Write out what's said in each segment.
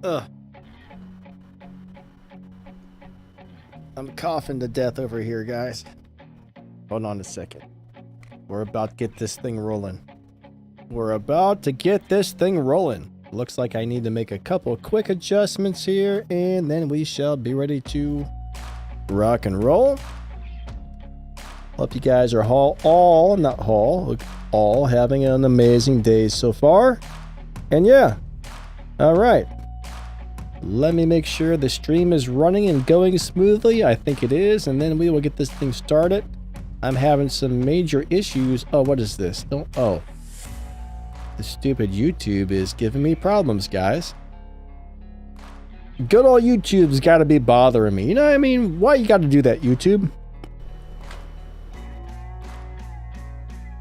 Ugh. I'm coughing to death over here, guys. Hold on a second. We're about to get this thing rolling. Looks like I need to make a couple quick adjustments here, and then we shall be ready to rock and roll. Hope you guys are all having an amazing day so far. And yeah, all right. Let me make sure the stream is running and going smoothly. I think it is, and then we will get this thing started. I'm having some major issues. Oh, what is this? The stupid YouTube is giving me problems, guys. Good old YouTube's got to be bothering me. You know what I mean? Why you got to do that, YouTube?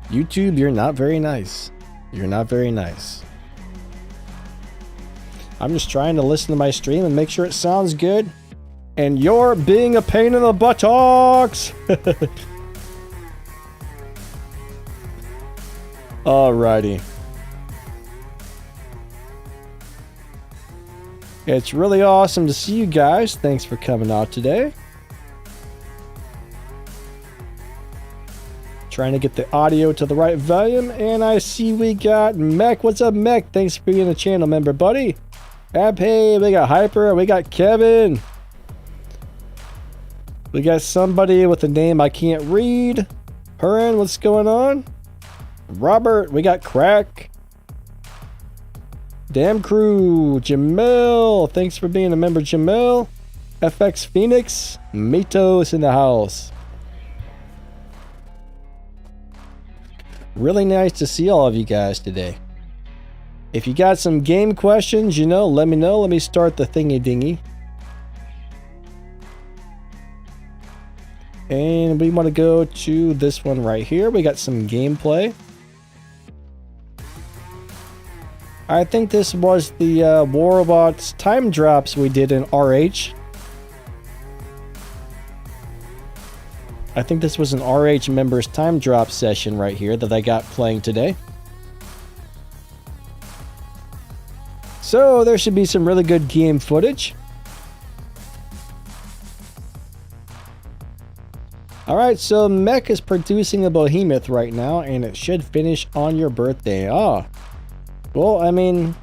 YouTube, you're not very nice. You're not very nice. I'm just trying to listen to my stream and make sure it sounds good. And you're being a pain in the buttocks! Alrighty. It's really awesome to see you guys. Thanks for coming out today. Trying to get the audio to the right volume. And I see we got Mech. What's up, Mech? Thanks for being a channel member, buddy. Hey, we got Hyper, we got Kevin. We got somebody with a name I can't read. Hurin, what's going on? Robert, we got Crack. Damn Crew, Jamil, thanks for being a member, Jamil. FX Phoenix, Mitos in the house. Really nice to see all of you guys today. If you got some game questions, you know, let me know. Let me start the thingy dingy. And we want to go to this one right here. We got some gameplay. I think this was the War Robots time drops we did in RH. I think this was an RH members time drop session right here that I got playing today. So there should be some really good game footage. Alright, so Mech is producing a behemoth right now, and it should finish on your birthday. Ah, well, I mean,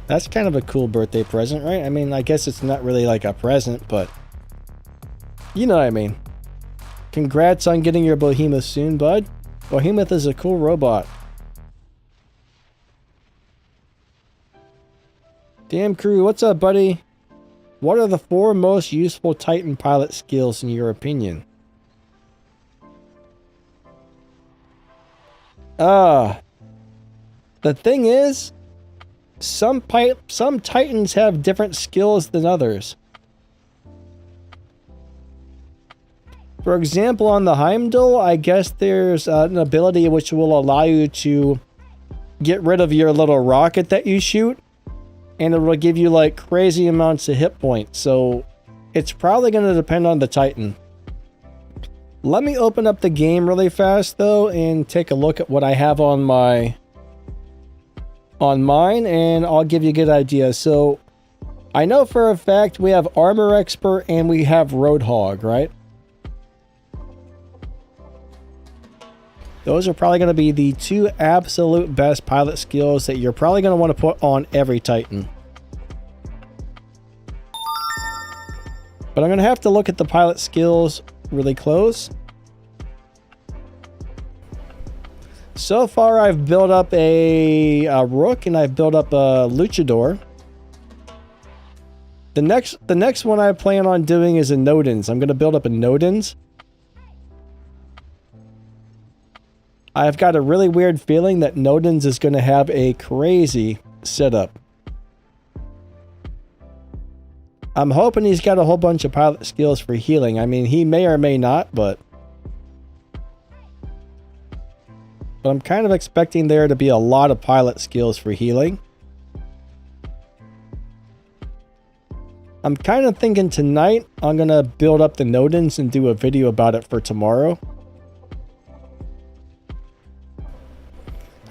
that's kind of a cool birthday present, right? I mean, I guess it's not really like a present, but you know what I mean. Congrats on getting your behemoth soon, bud. Behemoth is a cool robot. Damn Crew, what's up, buddy? What are the 4 most useful Titan pilot skills in your opinion? The thing is, some Titans have different skills than others. For example, on the Heimdall, I guess there's an ability which will allow you to get rid of your little rocket that you shoot. And it will give you like crazy amounts of hit points. So it's probably going to depend on the Titan. Let me open up the game really fast though and take a look at what I have on mine, and I'll give you a good idea. So I know for a fact we have Armor Expert and we have Roadhog, right? Those are probably going to be the two absolute best pilot skills that you're probably going to want to put on every Titan. But I'm going to have to look at the pilot skills really close. So far, I've built up a Rook and I've built up a Luchador. The next one I plan on doing is a Nodens. I'm going to build up a Nodens. I've got a really weird feeling that Nodens is going to have a crazy setup. I'm hoping he's got a whole bunch of pilot skills for healing. I mean, he may or may not, but I'm kind of expecting there to be a lot of pilot skills for healing. I'm kind of thinking tonight I'm going to build up the Nodens and do a video about it for tomorrow.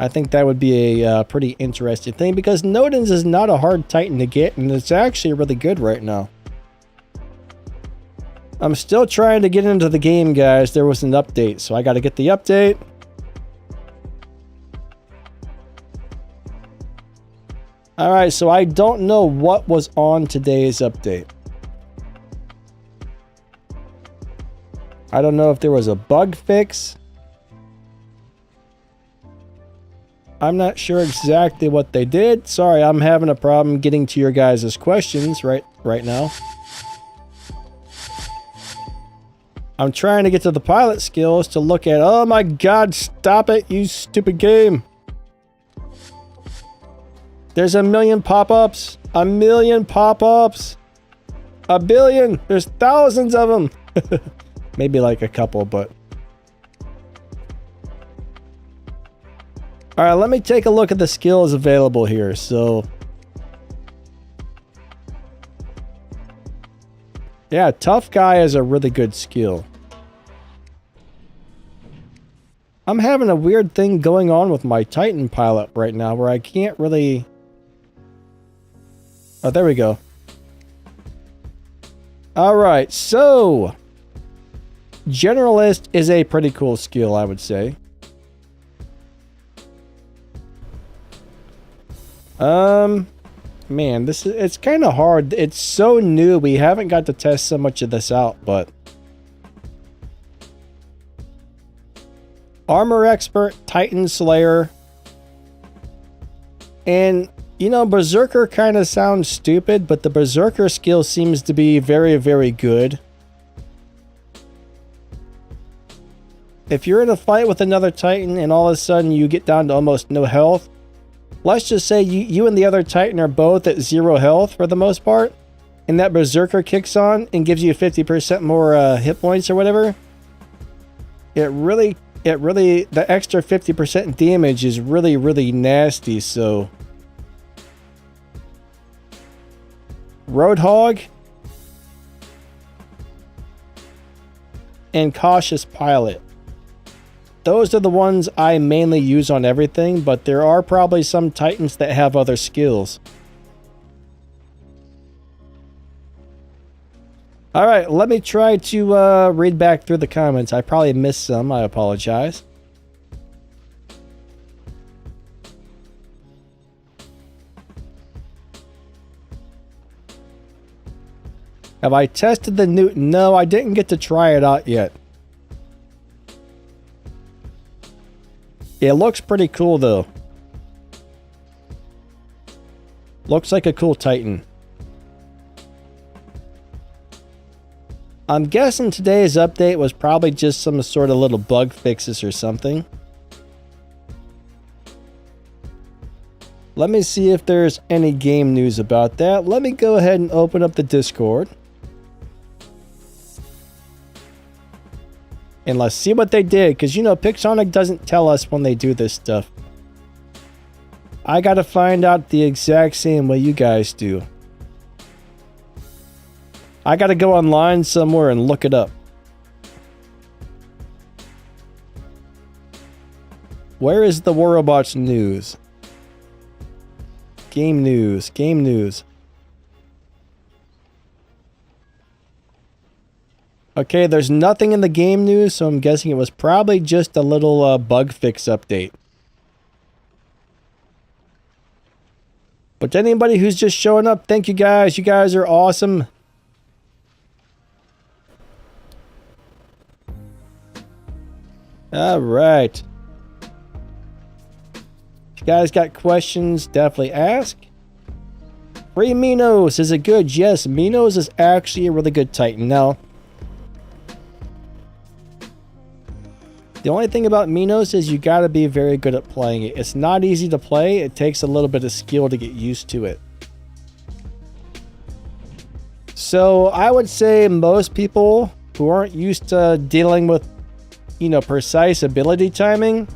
I think that would be a pretty interesting thing because Nodens is not a hard Titan to get and it's actually really good right now. I'm still trying to get into the game, guys. There was an update, so I got to get the update. Alright, so I don't know what was on today's update. I don't know if there was a bug fix. I'm not sure exactly what they did. Sorry, I'm having a problem getting to your guys' questions right now. I'm trying to get to the pilot skills to look at... Oh my god, stop it, you stupid game. There's a million pop-ups. A million pop-ups. A billion. There's thousands of them. Maybe like a couple, but... Alright, let me take a look at the skills available here. So... yeah, Tough Guy is a really good skill. I'm having a weird thing going on with my Titan pilot right now where I can't really... oh, there we go. Alright, so... Generalist is a pretty cool skill, I would say. Man, it's kind of hard. It's so new. We haven't got to test so much of this out, but Armor Expert, Titan Slayer, and you know, Berserker kind of sounds stupid, but the Berserker skill seems to be very, very good. If you're in a fight with another Titan and all of a sudden you get down to almost no health, let's just say you and the other Titan are both at 0 health for the most part, and that Berserker kicks on and gives you 50% more hit points or whatever. It really, the extra 50% damage is really, really nasty, so... Roadhog and Cautious Pilot. Those are the ones I mainly use on everything, but there are probably some Titans that have other skills. Alright, let me try to read back through the comments. I probably missed some, I apologize. Have I tested the new... No, I didn't get to try it out yet. It looks pretty cool, though. Looks like a cool Titan. I'm guessing today's update was probably just some sort of little bug fixes or something. Let me see if there's any game news about that. Let me go ahead and open up the Discord. And let's see what they did, because you know Pixonic doesn't tell us when they do this stuff. I gotta find out the exact same way you guys do. I gotta go online somewhere and look it up. Where is the War Robots news? Game news, game news. Okay, there's nothing in the game news, so I'm guessing it was probably just a little bug fix update. But anybody who's just showing up, thank you guys. You guys are awesome. All right. If you guys got questions, definitely ask. Free Minos, is it good? Yes, Minos is actually a really good Titan. Now, the only thing about Minos is you got to be very good at playing it. It's not easy to play. It takes a little bit of skill to get used to it. So I would say most people who aren't used to dealing with, you know, precise ability timing,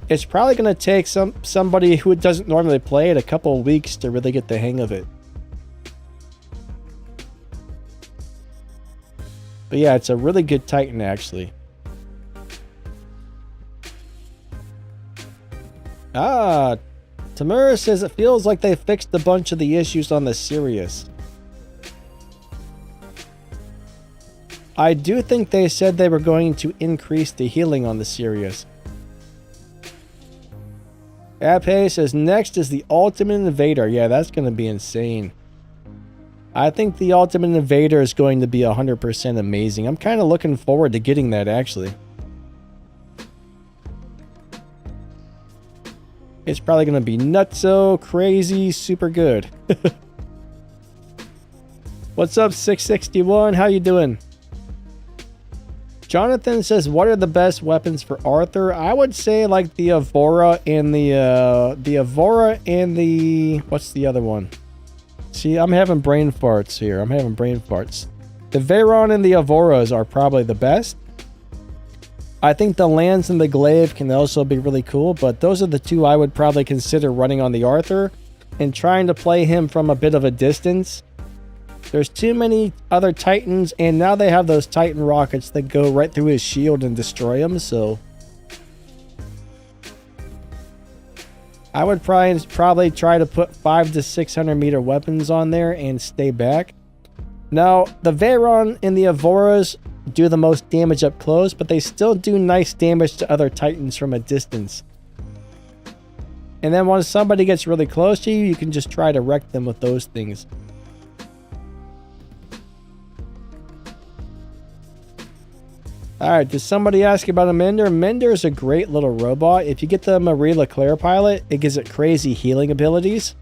it's probably going to take somebody who doesn't normally play it a couple of weeks to really get the hang of it. But yeah, it's a really good Titan, actually. Ah, Tamura says it feels like they fixed a bunch of the issues on the Sirius. I do think they said they were going to increase the healing on the Sirius. Ape says next is the Ultimate Invader. Yeah, that's going to be insane. I think the Ultimate Invader is going to be 100% amazing. I'm kind of looking forward to getting that, actually. It's probably going to be nutso, crazy, super good. What's up, 661? How you doing? Jonathan says, what are the best weapons for Arthur? I would say like the Avora and the what's the other one? See, I'm having brain farts here. I'm having brain farts. The Veyron and the Avoras are probably the best. I think the Lance and the Glaive can also be really cool, but those are the two I would probably consider running on the Arthur and trying to play him from a bit of a distance. There's too many other Titans, and now they have those Titan rockets that go right through his shield and destroy him, so I would probably try to put 500 to 600 meter weapons on there and stay back. Now, the Veyron and the Avoras do the most damage up close, but they still do nice damage to other Titans from a distance. And then once somebody gets really close to you, you can just try to wreck them with those things. Alright, does somebody ask about a Mender? Mender is a great little robot. If you get the Marie Leclerc pilot, it gives it crazy healing abilities.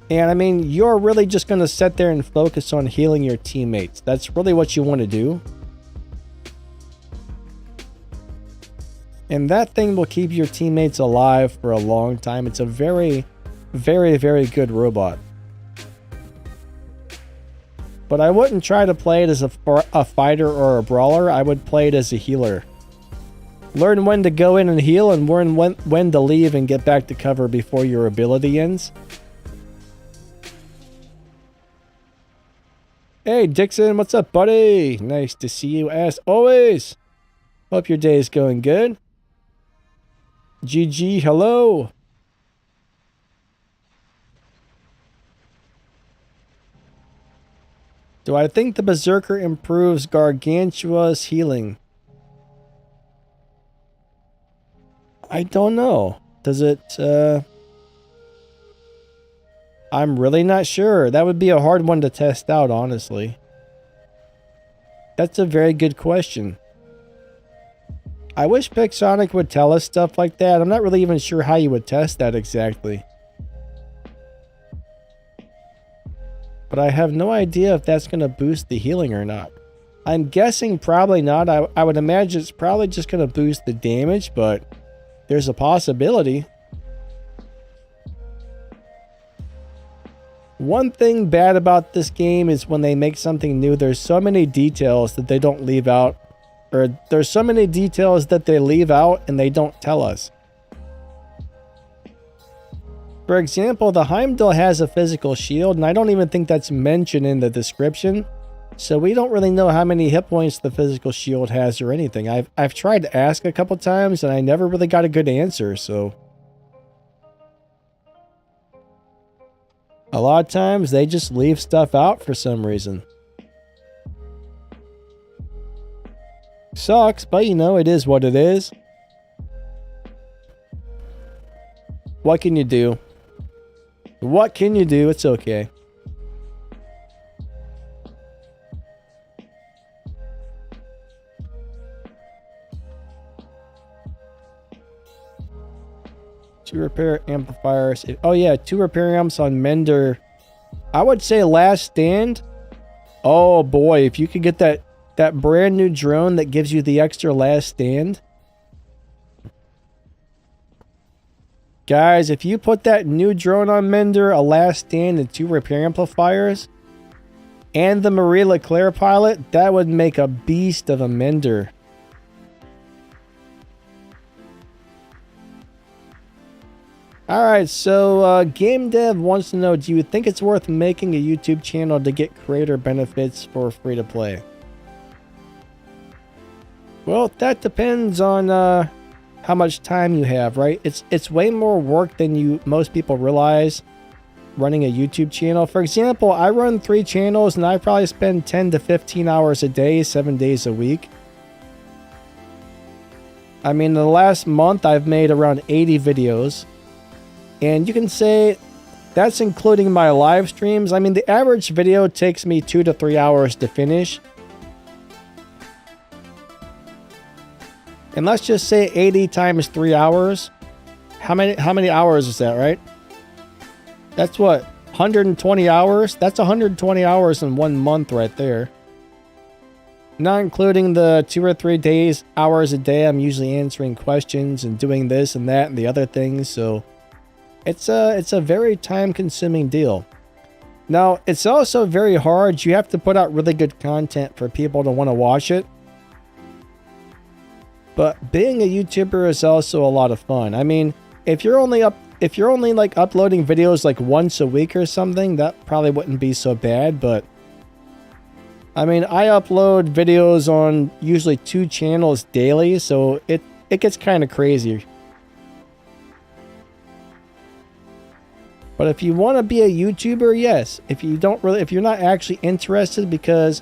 And I mean, you're really just going to sit there and focus on healing your teammates. That's really what you want to do. And that thing will keep your teammates alive for a long time. It's a very, very, very good robot. But I wouldn't try to play it as a fighter or a brawler. I would play it as a healer. Learn when to go in and heal and learn when to leave and get back to cover before your ability ends. Hey Dixon, what's up buddy? Nice to see you as always. Hope your day is going good. GG, hello. Do I think the Berserker improves Gargantua's healing? I don't know. Does it, I'm really not sure. That would be a hard one to test out, honestly. That's a very good question. I wish Pixonic would tell us stuff like that. I'm not really even sure how you would test that exactly. But I have no idea if that's going to boost the healing or not. I'm guessing probably not. I would imagine it's probably just going to boost the damage, but there's a possibility. One thing bad about this game is when they make something new, there's so many details that they don't leave out. Or there's so many details that they leave out and they don't tell us. For example, the Heimdall has a physical shield, and I don't even think that's mentioned in the description. So we don't really know how many hit points the physical shield has or anything. I've tried to ask a couple times, and I never really got a good answer, so. A lot of times they just leave stuff out for some reason. Sucks, but you know, it is what it is. What can you do? What can you do? It's okay. Two repair amplifiers. Oh yeah, 2 repair amps on Mender. I would say last stand. Oh boy, if you could get that brand new drone that gives you the extra last stand. Guys, if you put that new drone on Mender, a last stand, and 2 repair amplifiers, and the Marie Leclerc pilot, that would make a beast of a Mender. Alright, so Game Dev wants to know, do you think it's worth making a YouTube channel to get creator benefits for free-to-play? Well, that depends on how much time you have, right? It's way more work than most people realize running a YouTube channel. For example, I run 3 channels and I probably spend 10 to 15 hours a day, 7 days a week. I mean, in the last month, I've made around 80 videos. And you can say that's including my live streams. I mean, the average video takes me 2 to 3 hours to finish. And let's just say 80 times 3 hours. How many hours is that, right? That's what? 120 hours? That's 120 hours in 1 month right there. Not including the 2 or 3 days, hours a day I'm usually answering questions and doing this and that and the other things, so it's a very time-consuming deal. Now, it's also very hard. You have to put out really good content for people to want to watch it. But being a YouTuber is also a lot of fun. I mean, if you're only like uploading videos like once a week or something, that probably wouldn't be so bad, but I mean, I upload videos on usually 2 channels daily, so it gets kind of crazy. But if you want to be a YouTuber, yes. If you're not actually interested, because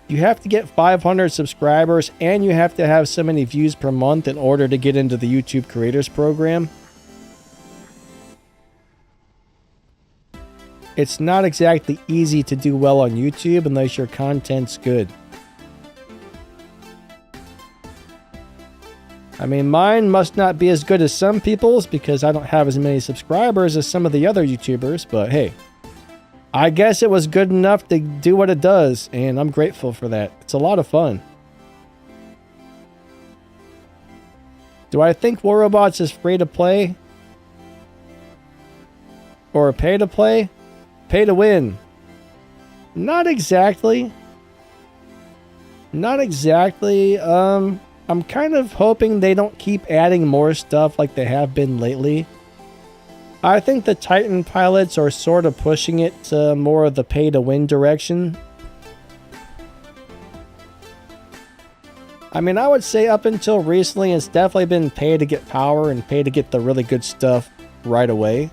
you have to get 500 subscribers and you have to have so many views per month in order to get into the YouTube Creators Program. It's not exactly easy to do well on YouTube unless your content's good. I mean, mine must not be as good as some people's because I don't have as many subscribers as some of the other YouTubers, but hey, I guess it was good enough to do what it does, and I'm grateful for that. It's a lot of fun. Do I think War Robots is free to play? Or pay to play? Pay to win? Not exactly. Not exactly. I'm kind of hoping they don't keep adding more stuff like they have been lately. I think the Titan pilots are sort of pushing it to more of the pay-to-win direction. I mean, I would say up until recently, it's definitely been pay to get power and pay to get the really good stuff right away.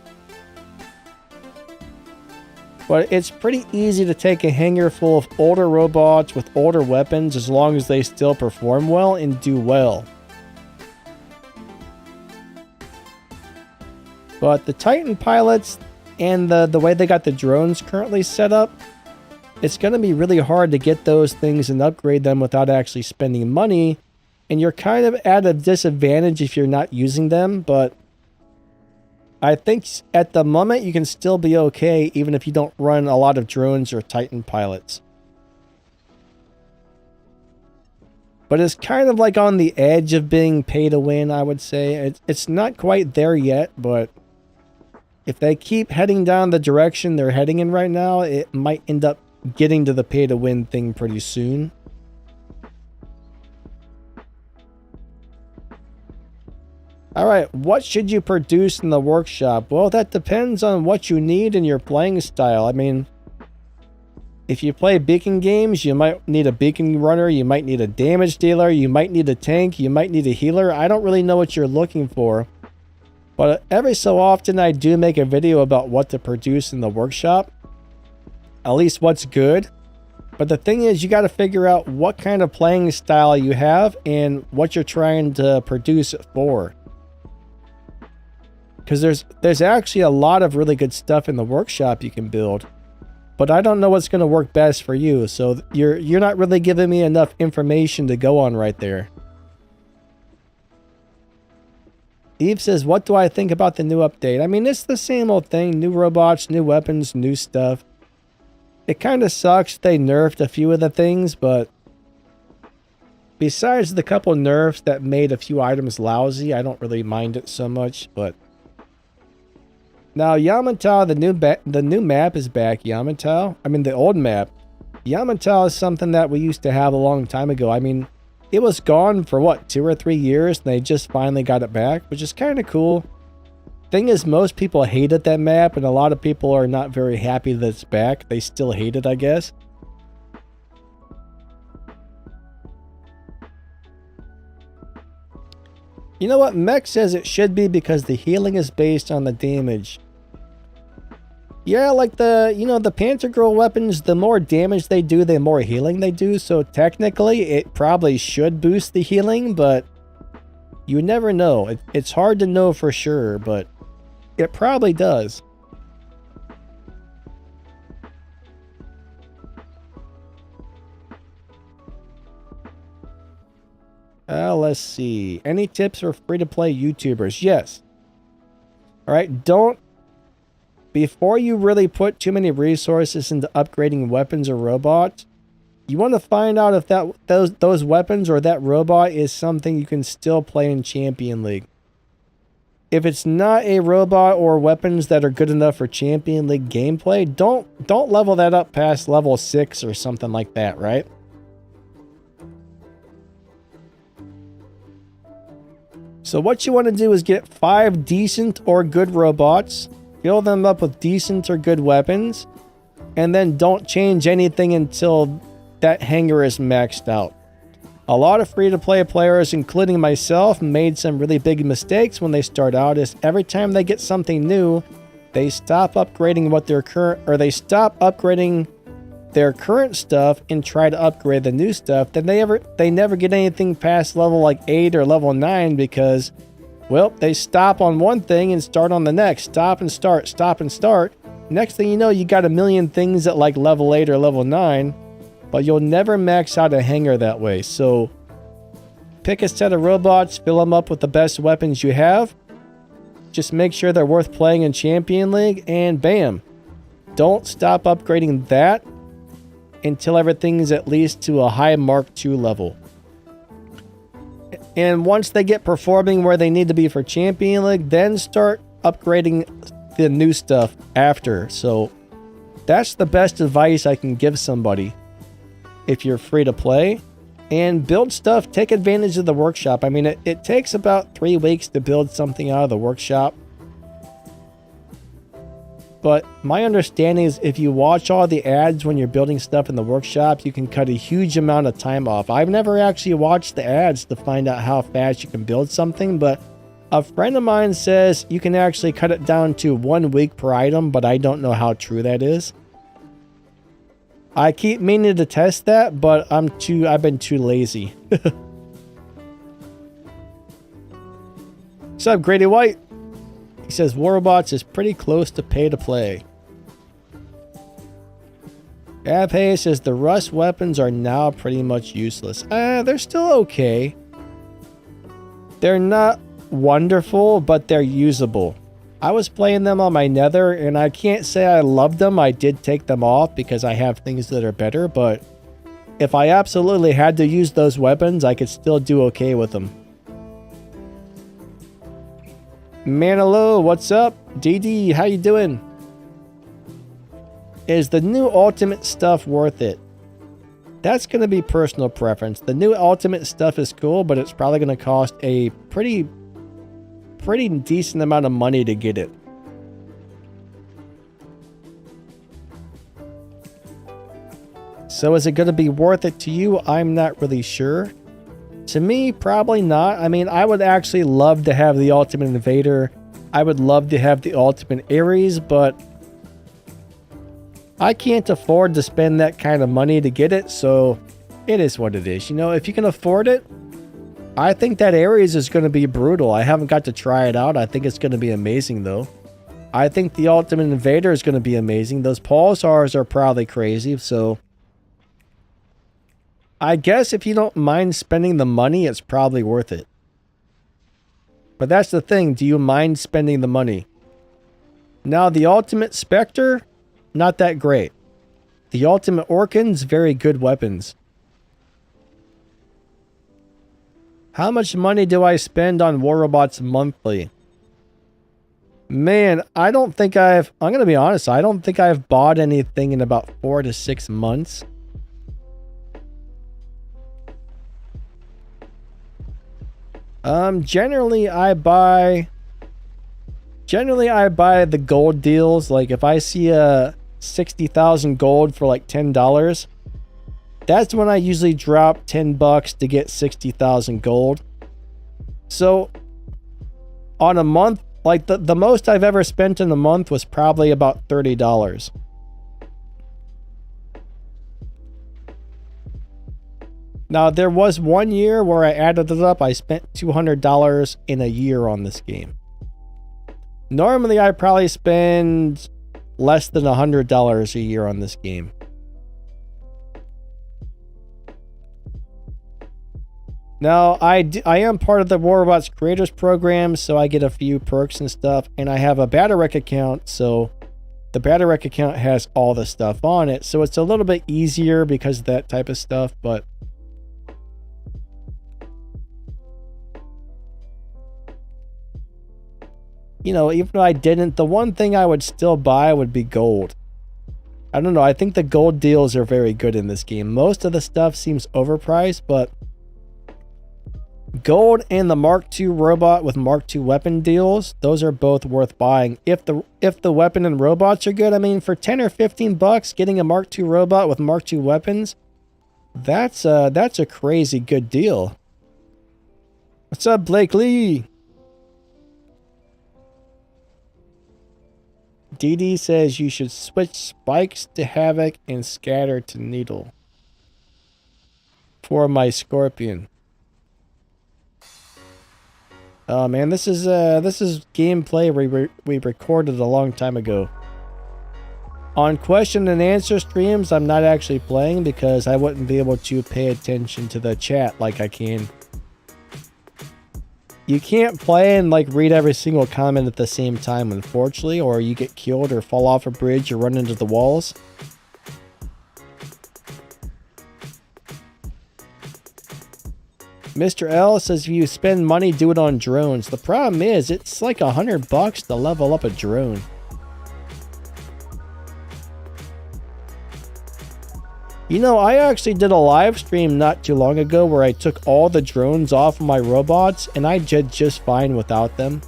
But it's pretty easy to take a hangar full of older robots with older weapons as long as they still perform well and do well. But the Titan pilots and the way they got the drones currently set up, it's going to be really hard to get those things and upgrade them without actually spending money. And you're kind of at a disadvantage if you're not using them, but I think at the moment you can still be okay even if you don't run a lot of drones or Titan pilots. But it's kind of like on the edge of being pay to win, I would say. It's not quite there yet, but if they keep heading down the direction they're heading in right now, it might end up getting to the pay to win thing pretty soon. Alright, what should you produce in the workshop? Well, that depends on what you need in your playing style. I mean, if you play beacon games, you might need a beacon runner, you might need a damage dealer, you might need a tank, you might need a healer. I don't really know what you're looking for. But every so often I do make a video about what to produce in the workshop. At least what's good. But the thing is, you got to figure out what kind of playing style you have and what you're trying to produce it for. Because there's actually a lot of really good stuff in the workshop you can build. But I don't know what's going to work best for you. So you're not really giving me enough information to go on right there. Eve says, what do I think about the new update? I mean, it's the same old thing. New robots, new weapons, new stuff. It kind of sucks they nerfed a few of the things, but besides the couple nerfs that made a few items lousy, I don't really mind it so much. But now Yamantau, the new map is back. Yamantau, I mean the old map. Yamantau is something that we used to have a long time ago. I mean, it was gone for what, 2 or 3 years, and they just finally got it back, which is kind of cool. Thing is, most people hated that map, and a lot of people are not very happy that it's back. They still hate it, I guess. You know what? Mech says it should be because the healing is based on the damage. Yeah, like the Panther Girl weapons, the more damage they do, the more healing they do. So technically, it probably should boost the healing, but you never know. It's hard to know for sure, but it probably does. Let's see. Any tips for free-to-play YouTubers? Yes. All right, before you really put too many resources into upgrading weapons or robots, you want to find out if those weapons or that robot is something you can still play in Champion League. If it's not a robot or weapons that are good enough for Champion League gameplay, don't level that up past level 6 or something like that, right? So what you want to do is get 5 decent or good robots, fill them up with decent or good weapons, and then don't change anything until that hangar is maxed out. A lot of free-to-play players, including myself, made some really big mistakes when they start out. Is every time they get something new, they stop upgrading stop upgrading their current stuff and try to upgrade the new stuff. Then they never get anything past level like 8 or level 9 because, well, they stop on one thing and start on the next. Stop and start, stop and start. Next thing you know, you got a million things at like level 8 or level 9, but you'll never max out a hangar that way. So pick a set of robots, fill them up with the best weapons you have. Just make sure they're worth playing in Champion League, and bam. Don't stop upgrading that until everything is at least to a high Mark II level. And once they get performing where they need to be for Champion League, then start upgrading the new stuff after. So that's the best advice I can give somebody if you're free to play. And build stuff, take advantage of the workshop. I mean, it takes about 3 weeks to build something out of the workshop. But my understanding is if you watch all the ads when you're building stuff in the workshop, you can cut a huge amount of time off. I've never actually watched the ads to find out how fast you can build something, but a friend of mine says you can actually cut it down to 1 week per item, but I don't know how true that is. I keep meaning to test that, but I've been too lazy. What's up, Grady White? He says Warbots is pretty close to pay to play. Abhay says the rust weapons are now pretty much useless. They're still okay. They're not wonderful, but they're usable. I was playing them on my Nether, and I can't say I loved them. I did take them off because I have things that are better, but if I absolutely had to use those weapons, I could still do okay with them. Manalo, what's up? DD, how you doing? Is the new ultimate stuff worth it? That's going to be personal preference. The new ultimate stuff is cool, but it's probably going to cost a pretty decent amount of money to get it. So is it going to be worth it to you? I'm not really sure. To me, probably not. I mean, I would actually love to have the Ultimate Invader. I would love to have the Ultimate Ares, but I can't afford to spend that kind of money to get it, so it is what it is. You know, if you can afford it, I think that Ares is going to be brutal. I haven't got to try it out. I think it's going to be amazing, though. I think the Ultimate Invader is going to be amazing. Those Pulsars are probably crazy, so I guess if you don't mind spending the money, it's probably worth it. But that's the thing. Do you mind spending the money? Now, the Ultimate Spectre, not that great. The Ultimate Orkans, very good weapons. How much money do I spend on War Robots monthly? Man, I don't think I'm going to be honest, I don't think I've bought anything in about 4 to 6 months. Generally I buy the gold deals. Like if I see a 60,000 gold for like $10, that's when I usually drop $10 to get 60,000 gold. So on a month, like the most I've ever spent in a month was probably about $30. Now, there was one year where I added it up. I spent $200 in a year on this game. Normally, I probably spend less than $100 a year on this game. Now, I am part of the War Robots Creators Program, so I get a few perks and stuff. And I have a Batarek account, so the Batarek account has all the stuff on it. So it's a little bit easier because of that type of stuff, but you know, even though I didn't, the one thing I would still buy would be gold. I don't know, I think the gold deals are very good in this game. Most of the stuff seems overpriced, but gold and the Mark II robot with Mark II weapon deals, those are both worth buying. If the weapon and robots are good, I mean, for 10 or 15 bucks, getting a Mark II robot with Mark II weapons, that's a crazy good deal. What's up, Blake Lee? DD says you should switch spikes to Havoc and scatter to Needle for my Scorpion. Oh man, this is gameplay we recorded a long time ago. On question and answer streams, I'm not actually playing because I wouldn't be able to pay attention to the chat like I can. You can't play and like read every single comment at the same time, unfortunately, or you get killed or fall off a bridge or run into the walls. Mr. L says if you spend money, do it on drones. The problem is it's like $100 to level up a drone. You know, I actually did a live stream not too long ago where I took all the drones off of my robots and I did just fine without them.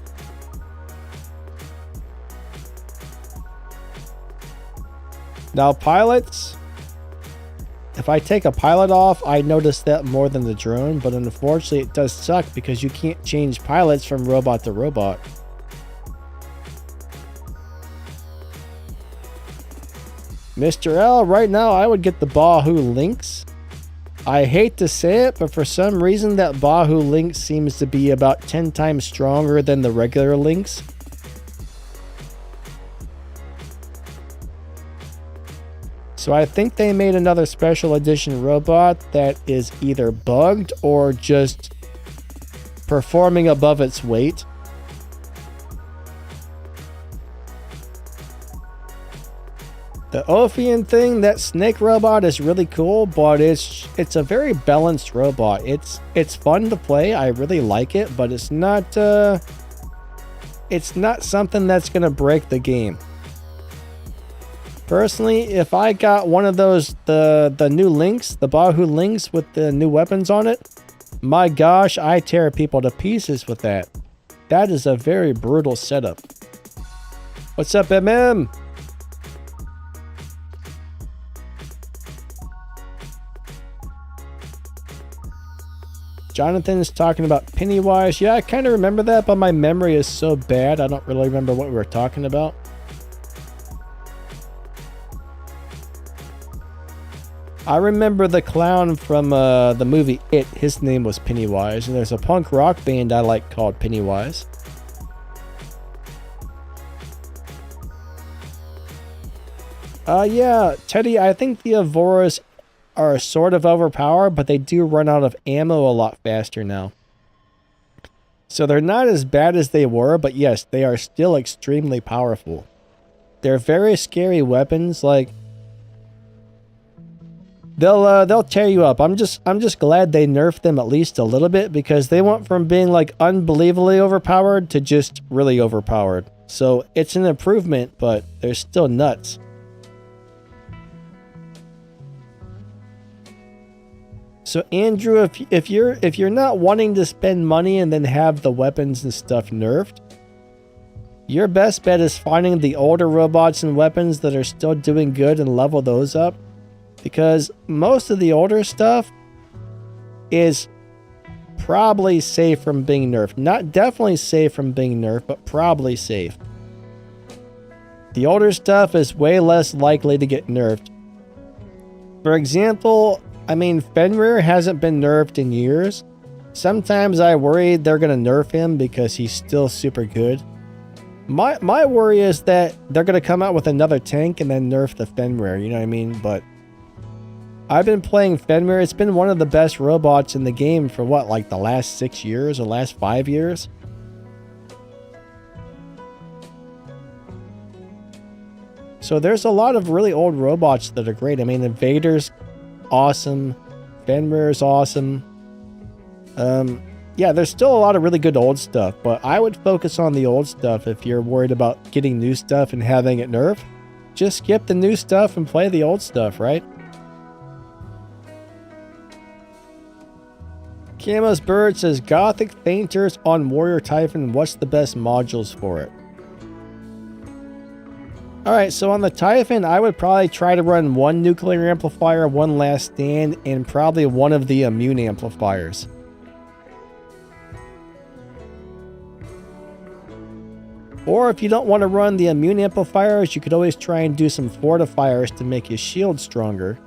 Now pilots, if I take a pilot off, I notice that more than the drone, but unfortunately it does suck because you can't change pilots from robot to robot. Mr. L, right now I would get the Bahu Lynx. I hate to say it, but for some reason that Bahu Lynx seems to be about 10 times stronger than the regular Lynx. So I think they made another special edition robot that is either bugged or just performing above its weight. The Ophion thing, that snake robot is really cool, but it's a very balanced robot. It's fun to play. I really like it, but it's not something that's gonna break the game. Personally, if I got one of those the new Lynx, the Bahu Lynx with the new weapons on it, my gosh, I tear people to pieces with that. That is a very brutal setup. What's up, MM? Jonathan is talking about Pennywise. Yeah, I kind of remember that, but my memory is so bad, I don't really remember what we were talking about. I remember the clown from the movie It. His name was Pennywise, and there's a punk rock band I like called Pennywise. Yeah, Teddy, I think the Evoras are sort of overpowered, but they do run out of ammo a lot faster now. So they're not as bad as they were, but yes, they are still extremely powerful. They're very scary weapons, like they'll tear you up. I'm just glad they nerfed them at least a little bit, because they went from being like unbelievably overpowered to just really overpowered. So it's an improvement, but they're still nuts. So Andrew, if you're not wanting to spend money and then have the weapons and stuff nerfed, your best bet is finding the older robots and weapons that are still doing good and level those up. Because most of the older stuff is probably safe from being nerfed. Not definitely safe from being nerfed, but probably safe. The older stuff is way less likely to get nerfed. For example, I mean, Fenrir hasn't been nerfed in years. Sometimes I worry they're going to nerf him because he's still super good. My worry is that they're going to come out with another tank and then nerf the Fenrir, you know what I mean? But I've been playing Fenrir. It's been one of the best robots in the game for what, like the last 6 years or last 5 years? So there's a lot of really old robots that are great. I mean, Invader's awesome. Fenrir's awesome. Yeah, there's still a lot of really good old stuff, but I would focus on the old stuff if you're worried about getting new stuff and having it nerfed. Just skip the new stuff and play the old stuff, right? Camo's Bird says, Gothic Fainters on Warrior Typhon. What's the best modules for it? Alright, so on the Typhon, I would probably try to run one nuclear amplifier, one last stand, and probably one of the immune amplifiers. Or if you don't want to run the immune amplifiers, you could always try and do some fortifiers to make your shield stronger.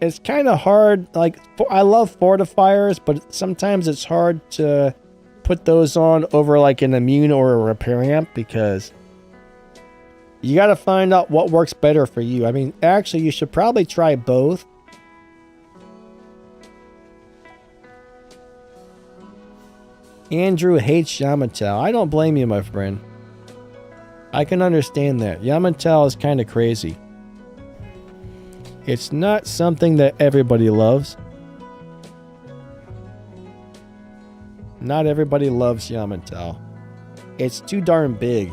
It's kind of hard, like, I love fortifiers, but sometimes it's hard to put those on over like an immune or a repair amp, because you got to find out what works better for you. I mean, actually, you should probably try both. Andrew hates Yamato. I don't blame you, my friend. I can understand that. Yamato is kind of crazy. It's not something that everybody loves. Not everybody loves Yamato. It's too darn big.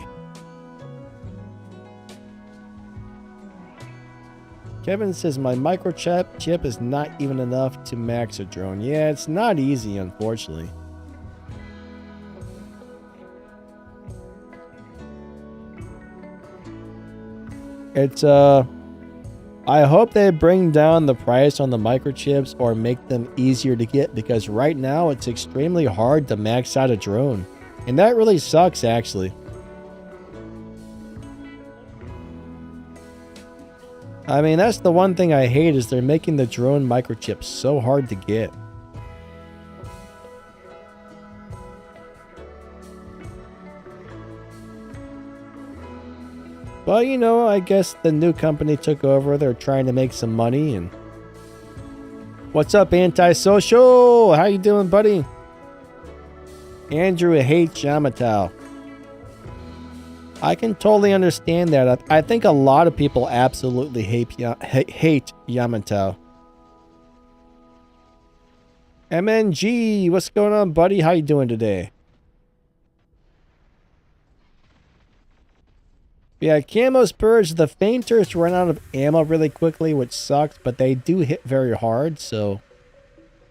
Kevin says, my microchip chip is not even enough to max a drone. Yeah, it's not easy, unfortunately. It's, I hope they bring down the price on the microchips or make them easier to get, because right now it's extremely hard to max out a drone. And that really sucks, actually. I mean, that's the one thing I hate, is they're making the drone microchips so hard to get. Well, you know, I guess the new company took over. They're trying to make some money. And what's up, Antisocial? How you doing, buddy? Andrew hates Yamato. I can totally understand that. I think a lot of people absolutely hate Yamato. MNG, what's going on, buddy? How you doing today? Yeah, Camo's Purge, the Fainters run out of ammo really quickly, which sucks, but they do hit very hard, so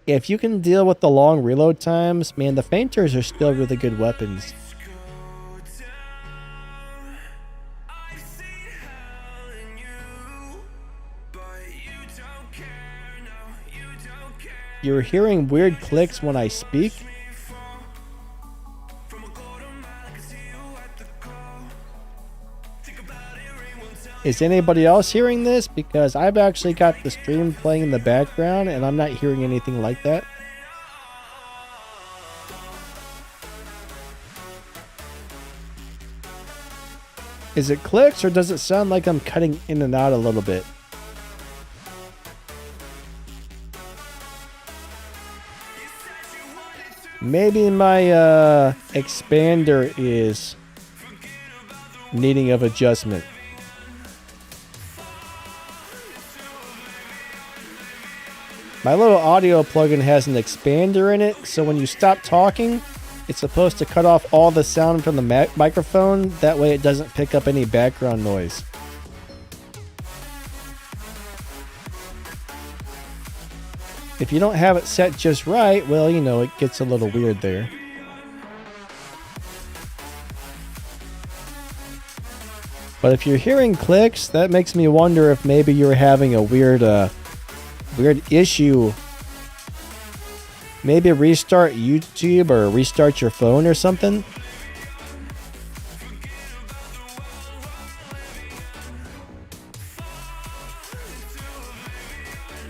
if you can deal with the long reload times, man, the Fainters are still really good weapons. you're hearing weird clicks when I speak. Is anybody else hearing this? Because I've actually got the stream playing in the background and I'm not hearing anything like that. Is it clicks or does it sound like I'm cutting in and out a little bit? Maybe my expander is needing of adjustment. My little audio plugin has an expander in it, so when you stop talking, it's supposed to cut off all the sound from the microphone. That way it doesn't pick up any background noise. If you don't have it set just right, well, you know, it gets a little weird there. But if you're hearing clicks, that makes me wonder if maybe you're having a weird issue. Maybe restart YouTube or restart your phone or something.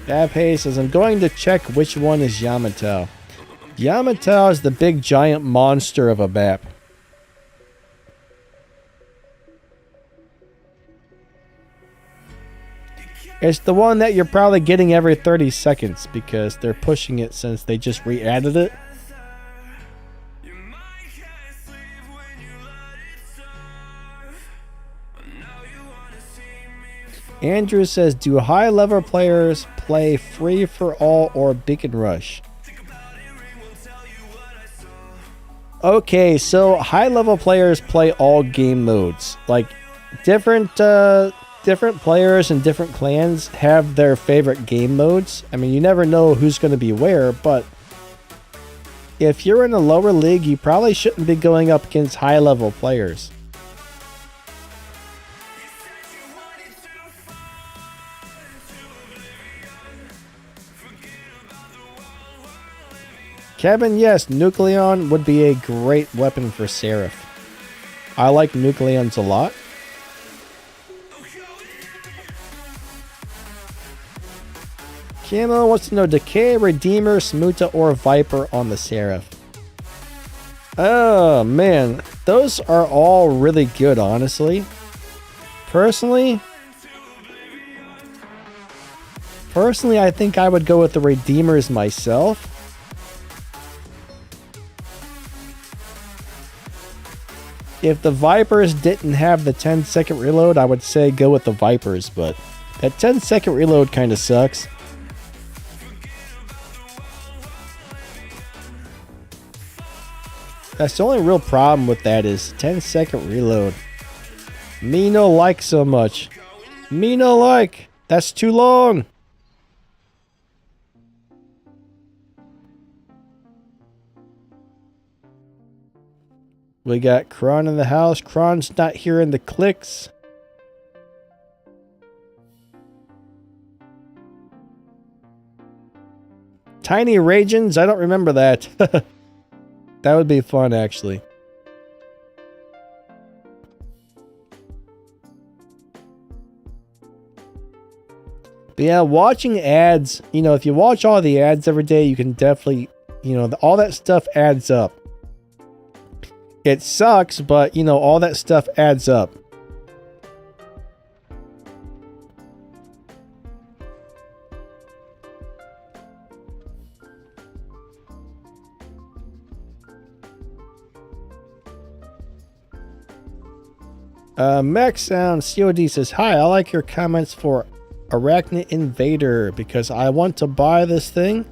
Abhay says, I'm going to check which one is Yamato. Yamato is the big giant monster of a map. It's the one that you're probably getting every 30 seconds because they're pushing it since they just re-added it. Andrew says, do high-level players play Free for All or Beacon Rush? Okay, so high-level players play all game modes. Like, different players and different clans have their favorite game modes. I mean, you never know who's going to be where, but if you're in a lower league, you probably shouldn't be going up against high-level players. Kevin, yes, Nucleon would be a great weapon for Seraph. I like Nucleons a lot. Camo wants to know Decay, Redeemer, Smuta, or Viper on the Seraph. Oh man, those are all really good, honestly. Personally, I think I would go with the Redeemers myself. If the Vipers didn't have the 10-second reload, I would say go with the Vipers, but that 10-second reload kind of sucks. That's the only real problem with that is 10-second reload. Me no like so much. Me no like. That's too long. We got Kron in the house. Kron's not hearing the clicks. Tiny Ragens? I don't remember that. That would be fun, actually. But yeah, watching ads, you know, if you watch all the ads every day, you can definitely, you know, all that stuff adds up. It sucks, but, you know, all that stuff adds up. Max Sound COD says, hi, I like your comments for Arachnid Invader because I want to buy this thing.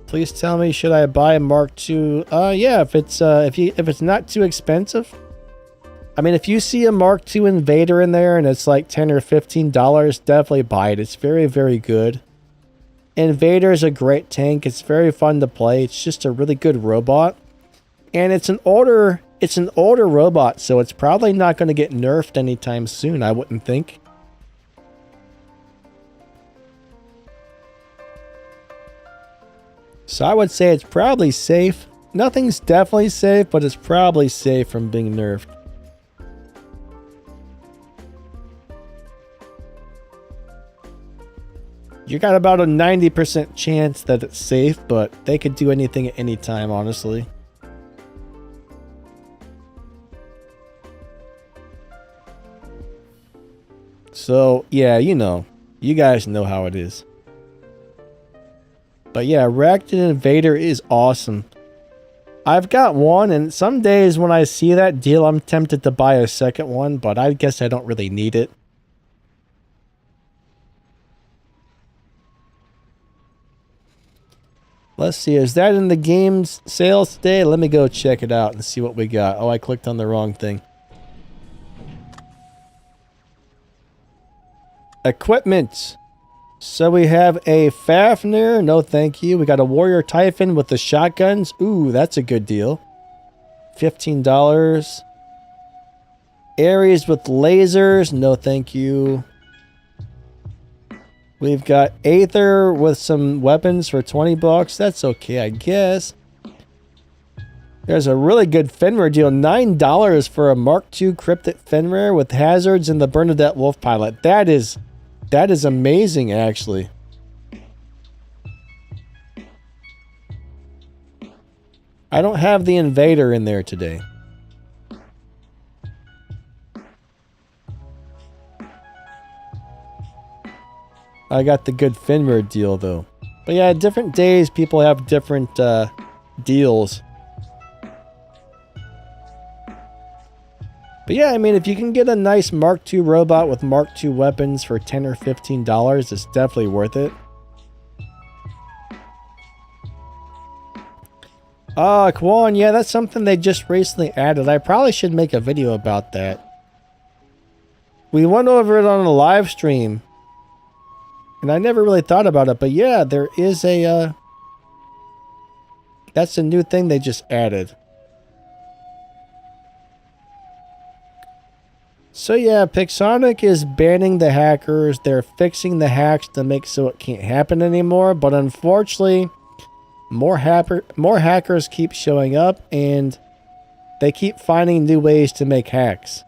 Please tell me, should I buy a Mark II? Yeah, if it's not too expensive. I mean, if you see a Mark II Invader in there and it's like $10 or $15, definitely buy it. It's very, very good. Invader is a great tank. It's very fun to play. It's just a really good robot. And it's an older robot, so it's probably not going to get nerfed anytime soon, I wouldn't think. So I would say it's probably safe. Nothing's definitely safe, but it's probably safe from being nerfed. You got about a 90% chance that it's safe, but they could do anything at any time, honestly. So, yeah, you know. You guys know how it is. But yeah, Wrecked Invader is awesome. I've got one, and some days when I see that deal, I'm tempted to buy a second one, but I guess I don't really need it. Let's see, is that in the game's sales today? Let me go check it out and see what we got. Oh, I clicked on the wrong thing. Equipment. So we have a Fafnir. No, thank you. We got a Warrior Typhon with the shotguns. Ooh, that's a good deal. $15. Ares with lasers. No, thank you. We've got Aether with some weapons for 20 bucks. That's okay, I guess. There's a really good Fenrir deal. $9 for a Mark II Cryptic Fenrir with hazards and the Bernadette Wolf Pilot. That is amazing, actually. I don't have the Invader in there today. I got the good Fenrir deal, though. But yeah, different days, people have different deals. But yeah, I mean, if you can get a nice Mark II robot with Mark II weapons for $10 or $15, it's definitely worth it. Kwan, yeah, that's something they just recently added. I probably should make a video about that. We went over it on a live stream. And I never really thought about it, but yeah, there is a, that's a new thing they just added. So yeah, Pixonic is banning the hackers. They're fixing the hacks to make so it can't happen anymore, but unfortunately, more hackers keep showing up, and they keep finding new ways to make hacks.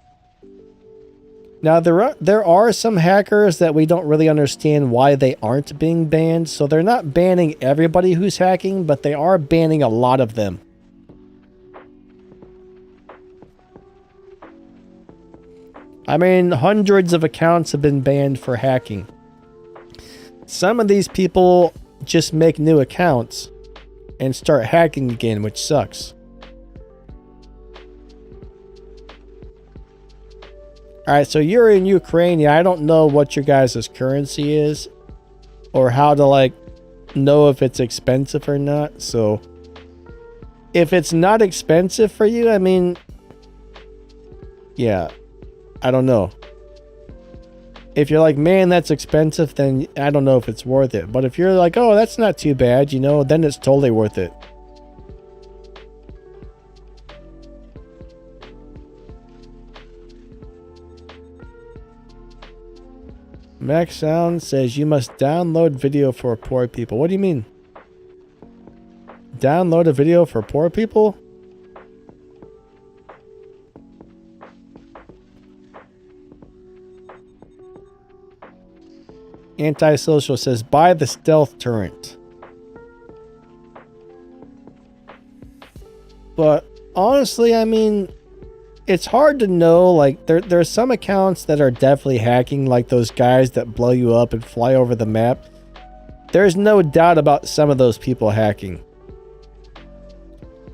Now, there are some hackers that we don't really understand why they aren't being banned. So they're not banning everybody who's hacking, but they are banning a lot of them. I mean, hundreds of accounts have been banned for hacking. Some of these people just make new accounts and start hacking again, which sucks. Alright, so you're in Ukraine. Yeah, I don't know what your guys' currency is or how to, like, know if it's expensive or not. So, if it's not expensive for you, I mean, yeah, I don't know. If you're like, man, that's expensive, then I don't know if it's worth it. But if you're like, oh, that's not too bad, you know, then it's totally worth it. Max Sound says you must download video for poor people. What do you mean? Download a video for poor people? Antisocial says buy the stealth turret. But honestly, I mean, it's hard to know. Like, there are some accounts that are definitely hacking, like those guys that blow you up and fly over the map. There's no doubt about some of those people hacking.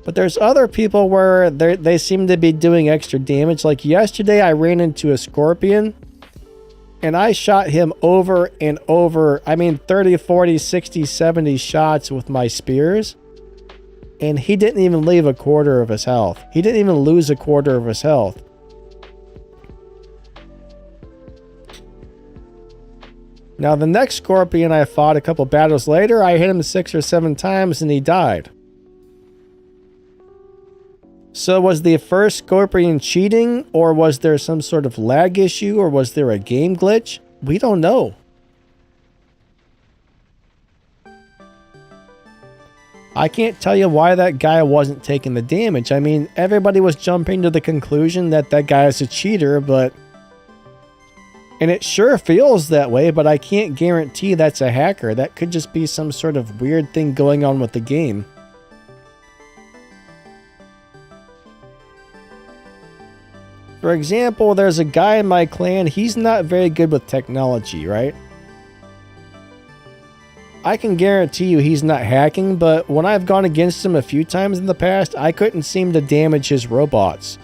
But there's other people where they seem to be doing extra damage. Like yesterday, I ran into a scorpion, and I shot him over and over. I mean, 30, 40, 60, 70 shots with my spears. And he didn't even leave a quarter of his health. He didn't even lose a quarter of his health. Now, the next scorpion I fought a couple battles later, I hit him 6 or 7 times and he died. So was the first scorpion cheating, or was there some sort of lag issue, or was there a game glitch? We don't know. I can't tell you why that guy wasn't taking the damage. I mean, everybody was jumping to the conclusion that that guy is a cheater, but... And it sure feels that way, but I can't guarantee that's a hacker. That could just be some sort of weird thing going on with the game. For example, there's a guy in my clan, he's not very good with technology, right? I can guarantee you he's not hacking, but when I've gone against him a few times in the past, I couldn't seem to damage his robots.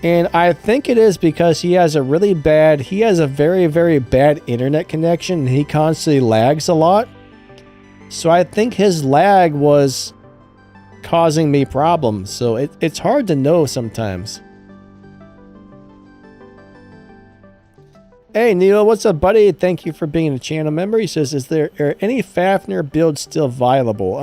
And I think it is because he has a very, very bad internet connection, and he constantly lags a lot. So I think his lag was causing me problems, so it's hard to know sometimes. Hey Neil, what's up buddy? Thank you for being a channel member. He says, is there any Fafnir builds still viable?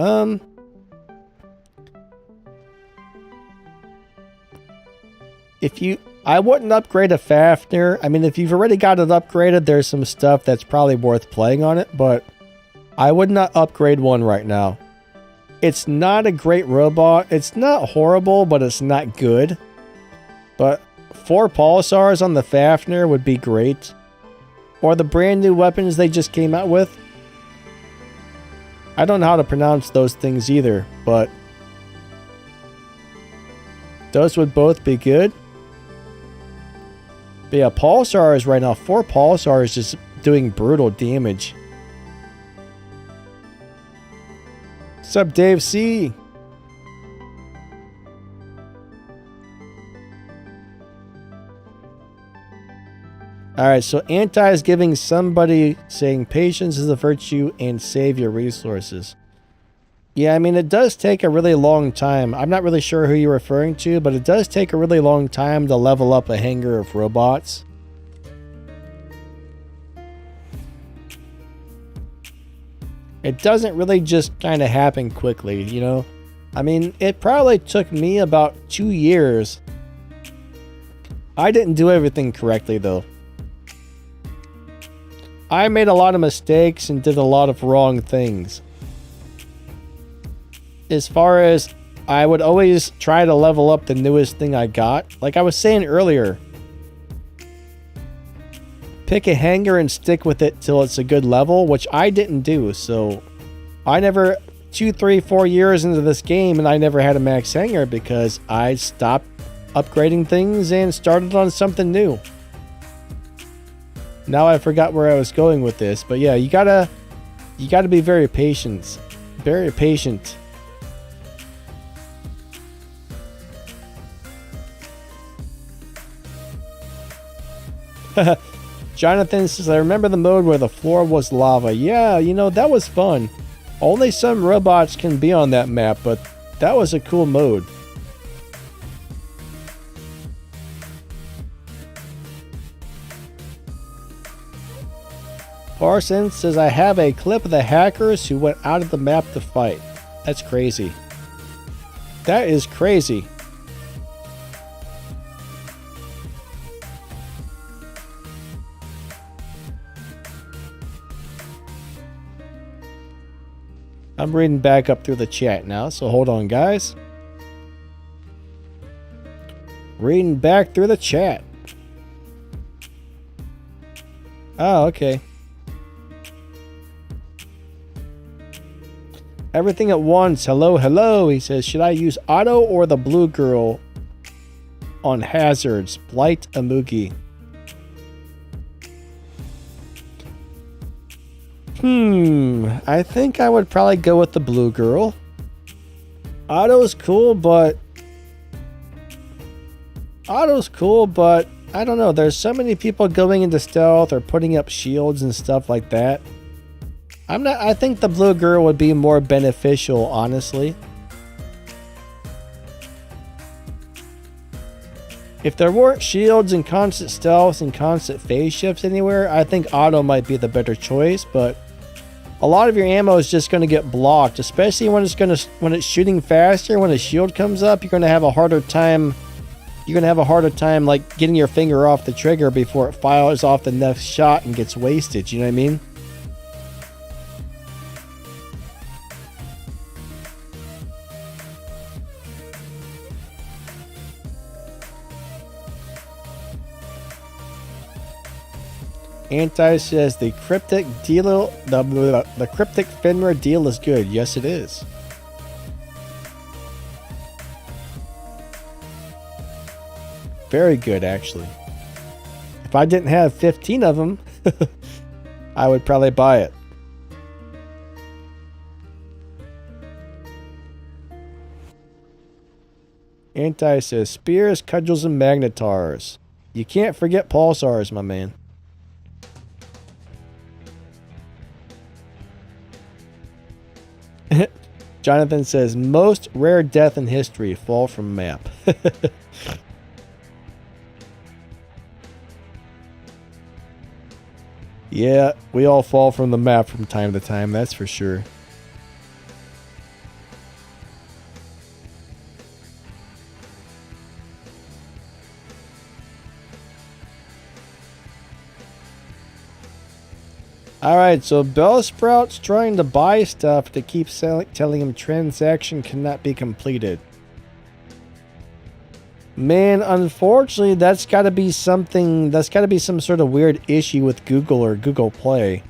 I wouldn't upgrade a Fafnir. I mean, if you've already got it upgraded, there's some stuff that's probably worth playing on it, but I would not upgrade one right now. It's not a great robot. It's not horrible, but it's not good. But 4 pulsars on the Fafnir would be great. Or the brand new weapons they just came out with. I don't know how to pronounce those things either, but those would both be good. But yeah, pulsars right now, 4 pulsars just doing brutal damage. What's up, Dave C? Alright, so anti is giving somebody saying patience is a virtue and save your resources. Yeah, I mean, it does take a really long time. I'm not really sure who you're referring to, but it does take a really long time to level up a hangar of robots. It doesn't really just kind of happen quickly, you know? I mean, it probably took me about 2 years. I didn't do everything correctly, though. I made a lot of mistakes and did a lot of wrong things. As far as I would always try to level up the newest thing I got. Like I was saying earlier, pick a hangar and stick with it till it's a good level, which I didn't do. So I never, 2, 3, 4 years into this game, and I never had a max hangar because I stopped upgrading things and started on something new. Now I forgot where I was going with this, but yeah, you gotta be very patient. Very patient. Jonathan says, I remember the mode where the floor was lava. Yeah, you know, that was fun. Only some robots can be on that map, but that was a cool mode. Parsons says, I have a clip of the hackers who went out of the map to fight. That's crazy. That is crazy. I'm reading back up through the chat now, so hold on, guys. Reading back through the chat. Oh, okay. Everything at once. Hello, hello. He says, should I use Auto or the Blue Girl on hazards? Blight Amugi. I think I would probably go with the Blue Girl. Auto's cool, but I don't know. There's so many people going into stealth or putting up shields and stuff like that. I think the Blue Girl would be more beneficial, honestly. If there weren't shields and constant stealth and constant phase shifts anywhere, I think Auto might be the better choice, but a lot of your ammo is just going to get blocked, especially when it's shooting faster. When a shield comes up, you're going to have a harder time. You're going to have a harder time like getting your finger off the trigger before it fires off the next shot and gets wasted. You know what I mean? Anti says the cryptic deal, the cryptic Finra deal is good. Yes, it is. Very good, actually. If I didn't have 15 of them, I would probably buy it. Anti says spears, cudgels, and magnetars. You can't forget pulsars, my man. Jonathan says most rare death in history fall from map. Yeah, we all fall from the map from time to time, that's for sure. Alright, so Bellsprout's trying to buy stuff to keep telling him transaction cannot be completed. Man, unfortunately, that's got to be something, that's got to be some sort of weird issue with Google or Google Play.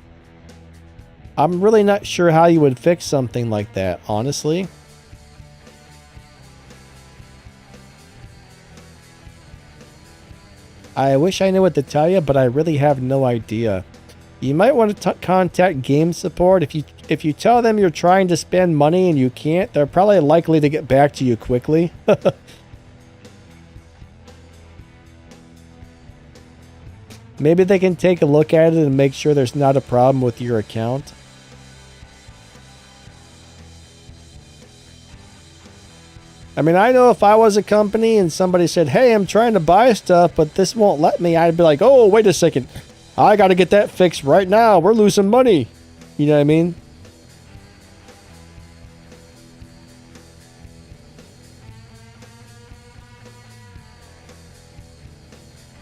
I'm really not sure how you would fix something like that, honestly. I wish I knew what to tell you, but I really have no idea. You might want to contact game support. If you tell them you're trying to spend money and you can't, they're probably likely to get back to you quickly. Maybe they can take a look at it and make sure there's not a problem with your account. I mean, I know if I was a company and somebody said, hey, I'm trying to buy stuff, but this won't let me, I'd be like, oh, wait a second. I got to get that fixed right now. We're losing money. You know what I mean?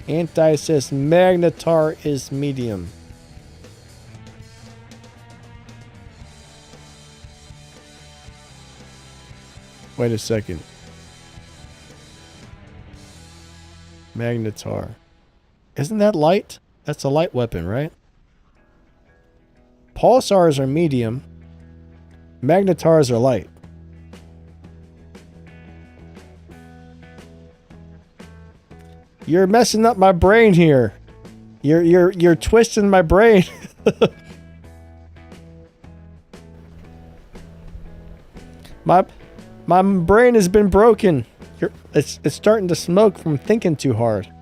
Anti says Magnetar is medium. Wait a second. Magnetar. Isn't that light? That's a light weapon, right? Pulsars are medium. Magnetars are light. You're messing up my brain here. You're twisting my brain. My brain has been broken. It's starting to smoke from thinking too hard.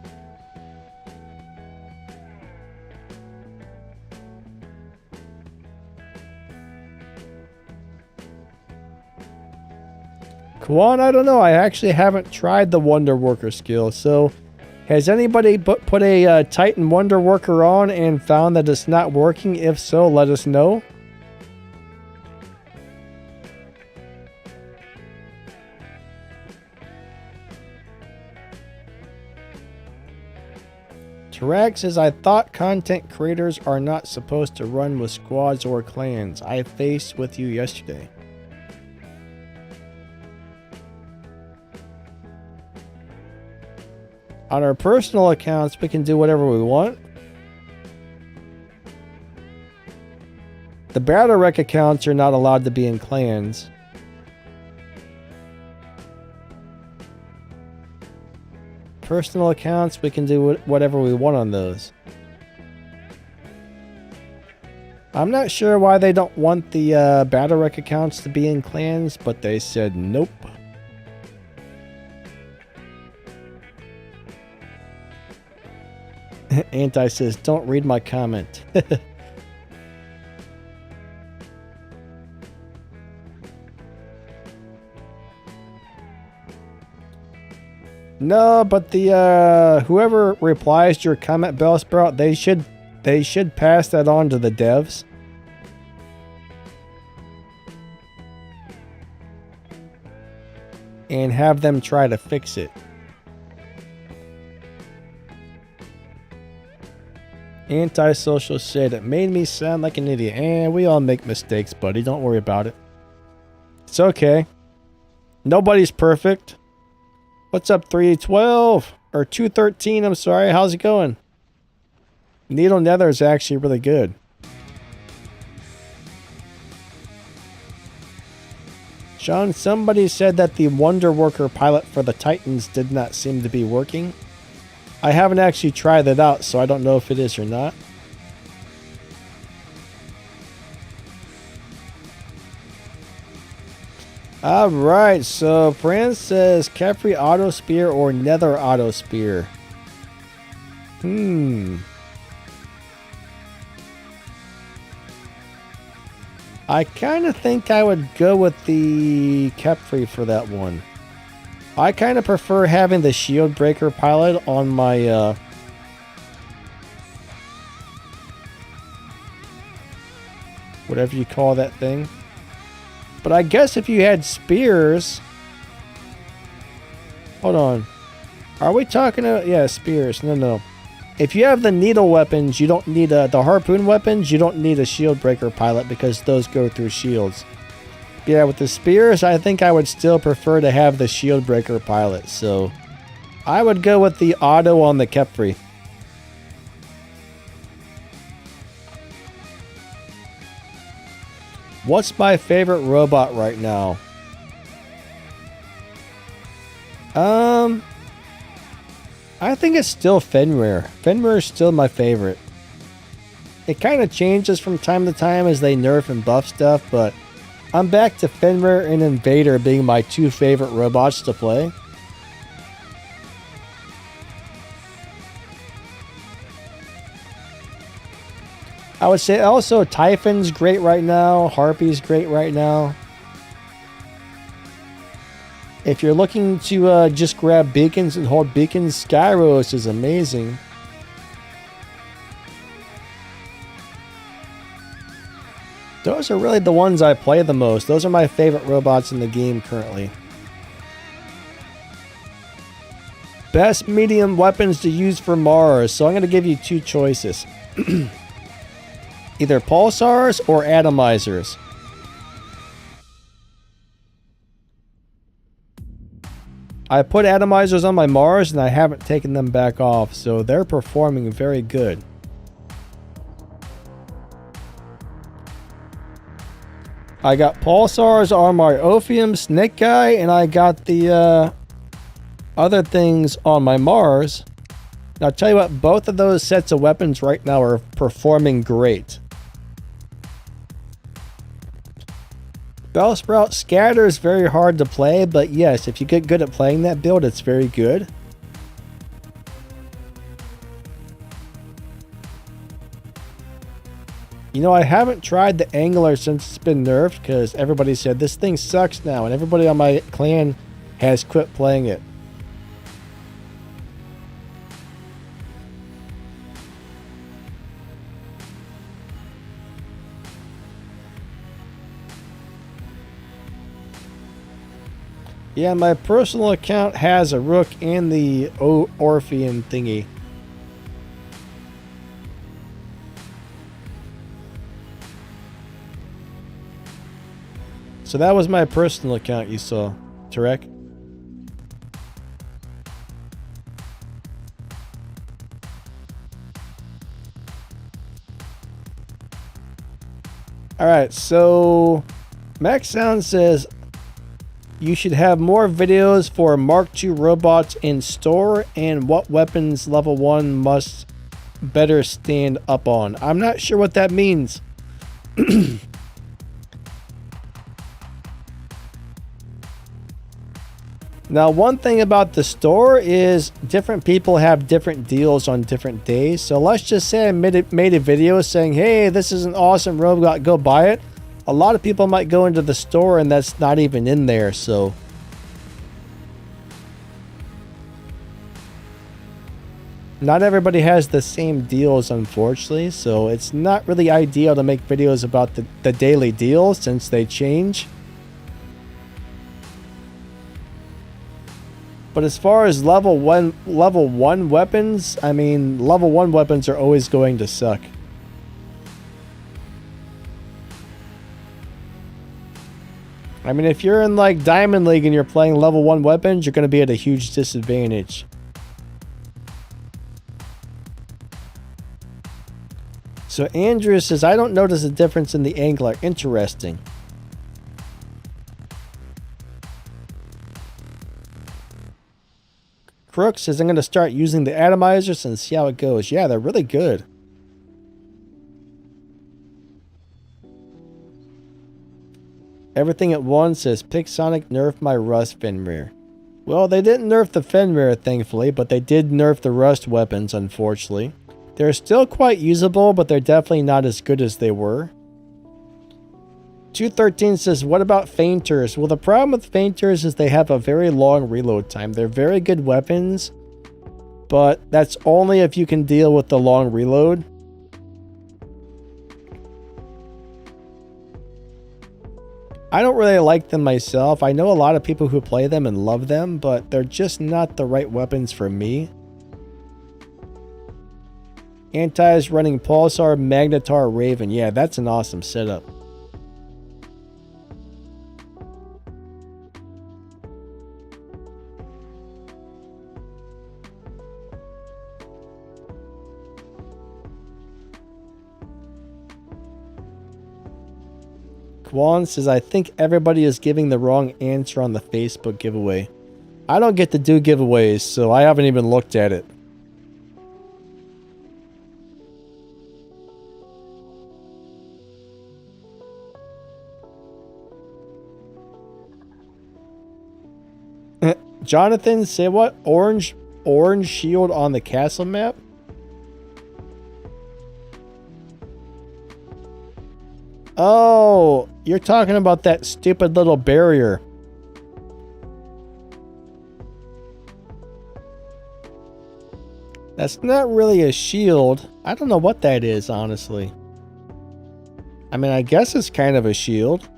Kwan, I don't know. I actually haven't tried the Wonder Worker skill. So, has anybody put a Titan Wonder Worker on and found that it's not working? If so, let us know. Tarag says, I thought content creators are not supposed to run with squads or clans. I faced with you yesterday. On our personal accounts, we can do whatever we want. The Battle Wreck accounts are not allowed to be in clans. Personal accounts, we can do whatever we want on those. I'm not sure why they don't want the Battle Wreck accounts to be in clans, but they said nope. Anti says, don't read my comment. No, but the whoever replies to your comment, Bellsprout, they should pass that on to the devs. And have them try to fix it. Antisocial said it made me sound like an idiot. And we all make mistakes, buddy. Don't worry about it. It's okay. Nobody's perfect. What's up, 312? Or 213, I'm sorry. How's it going? Needle Nether is actually really good. Sean, somebody said that the Wonder Worker pilot for the Titans did not seem to be working. I haven't actually tried that out, so I don't know if it is or not. Alright, so Prince says Kefri Auto Spear or Nether Auto Spear. I kind of think I would go with the Kefri for that one. I kind of prefer having the Shield Breaker pilot on my whatever you call that thing. But I guess if you had spears... Hold on. Are we talking about... Yeah, spears. No. If you have the needle weapons, you don't need the harpoon weapons, you don't need a shield breaker pilot because those go through shields. Yeah, with the spears, I think I would still prefer to have the shield breaker pilot. So I would go with the auto on the Kefri. What's my favorite robot right now? I think it's still Fenrir. Fenrir is still my favorite. It kind of changes from time to time as they nerf and buff stuff, but I'm back to Fenrir and Invader being my two favorite robots to play. I would say also Typhon's great right now. Harpy's great right now. If you're looking to just grab beacons and hold beacons, Skyros is amazing. Those are really the ones I play the most. Those are my favorite robots in the game currently. Best medium weapons to use for Mars. So I'm going to give you two choices. Either pulsars or atomizers. I put atomizers on my Mars and I haven't taken them back off, so they're performing very good. I got pulsars on my Ophium Snake Guy, and I got the other things on my Mars. Now, I'll tell you what, both of those sets of weapons right now are performing great. Bellsprout Scatter is very hard to play, but yes, if you get good at playing that build, it's very good. You know, I haven't tried the Angler since it's been nerfed because everybody said this thing sucks now, and everybody on my clan has quit playing it. Yeah, my personal account has a Rook and the Orphean thingy. So that was my personal account you saw, Tarek. Alright, so Max Sound says you should have more videos for Mark II robots in store and what weapons level 1 must better stand up on. I'm not sure what that means. Now, one thing about the store is different people have different deals on different days. So let's just say I made a video saying, hey, this is an awesome robot, go buy it. A lot of people might go into the store and that's not even in there, so. Not everybody has the same deals, unfortunately, so it's not really ideal to make videos about the daily deals since they change. But as far as level one weapons, I mean, level 1 weapons are always going to suck. I mean, if you're in like Diamond League and you're playing level 1 weapons, you're going to be at a huge disadvantage. So Andrew says, I don't notice a difference in the angler. Interesting. Crook says, I'm going to start using the atomizers and see how it goes. Yeah, they're really good. Everything at once says, Pixonic nerfed my rust Fenrir. Well, they didn't nerf the Fenrir, thankfully, but they did nerf the rust weapons, unfortunately. They're still quite usable, but they're definitely not as good as they were. 213 says, what about feinters? Well, the problem with feinters is they have a very long reload time. They're very good weapons, but that's only if you can deal with the long reload. I don't really like them myself. I know a lot of people who play them and love them, but they're just not the right weapons for me. Anti's running Pulsar, Magnetar, Raven. Yeah, that's an awesome setup. Kwan says, I think everybody is giving the wrong answer on the Facebook giveaway. I don't get to do giveaways, so I haven't even looked at it. Jonathan, say what? Orange shield on the castle map? Oh, you're talking about that stupid little barrier. That's not really a shield. I don't know what that is, honestly. I mean, I guess it's kind of a shield.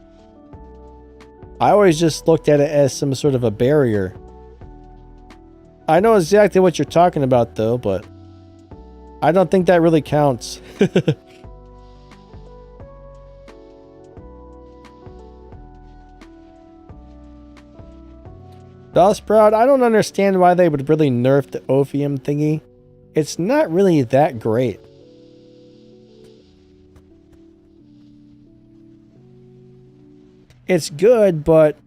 I always just looked at it as some sort of a barrier. I know exactly what you're talking about, though, but I don't think that really counts. Dustproud, I don't understand why they would really nerf the Ophium thingy. It's not really that great. It's good, but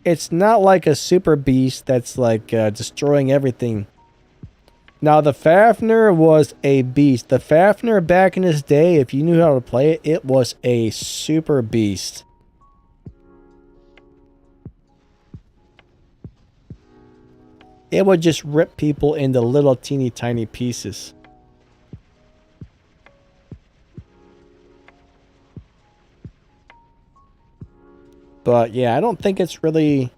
it's not like a super beast that's like destroying everything. Now, the Fafnir was a beast. The Fafnir back in his day, if you knew how to play it, it was a super beast. It would just rip people into little teeny tiny pieces. But yeah, I don't think it's really...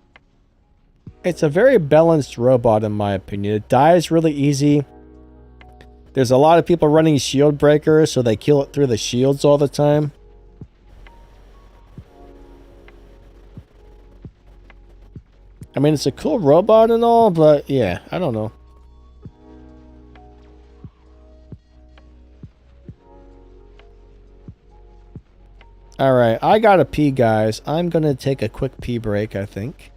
It's a very balanced robot in my opinion. It dies really easy. There's a lot of people running shield breakers, so they kill it through the shields all the time. I mean, it's a cool robot and all, but yeah, I don't know. Alright, I gotta pee, guys. I'm gonna take a quick pee break, I think.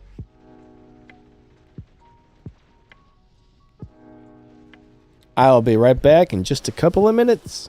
I'll be right back in just a couple of minutes.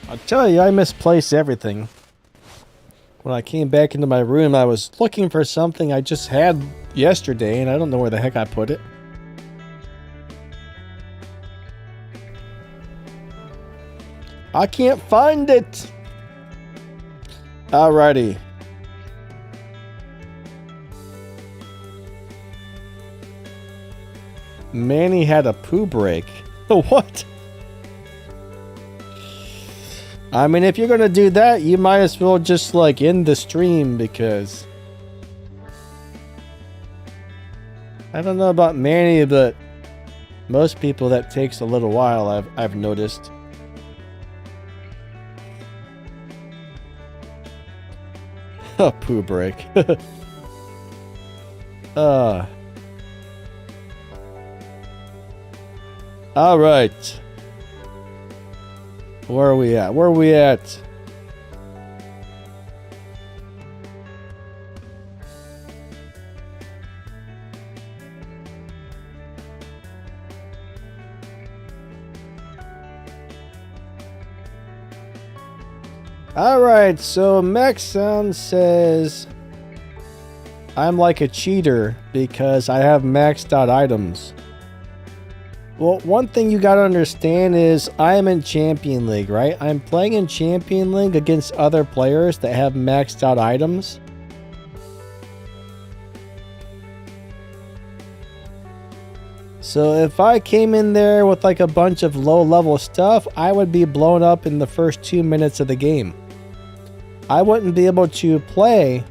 I tell you, I misplaced everything. When I came back into my room, I was looking for something I just had yesterday, and I don't know where the heck I put it. I can't find it! Alrighty. Manny had a poo break. What? I mean, if you're gonna do that, you might as well just, like, end the stream, because... I don't know about Manny, but most people that takes a little while, I've noticed. A poo break. Alright. Where are we at? Where are we at? Alright, so Max Sound says I'm like a cheater because I have maxed out items. Well, one thing you gotta understand is I am in Champion League, right? I'm playing in Champion League against other players that have maxed out items. So if I came in there with like a bunch of low level stuff, I would be blown up in the first 2 minutes of the game. I wouldn't be able to play.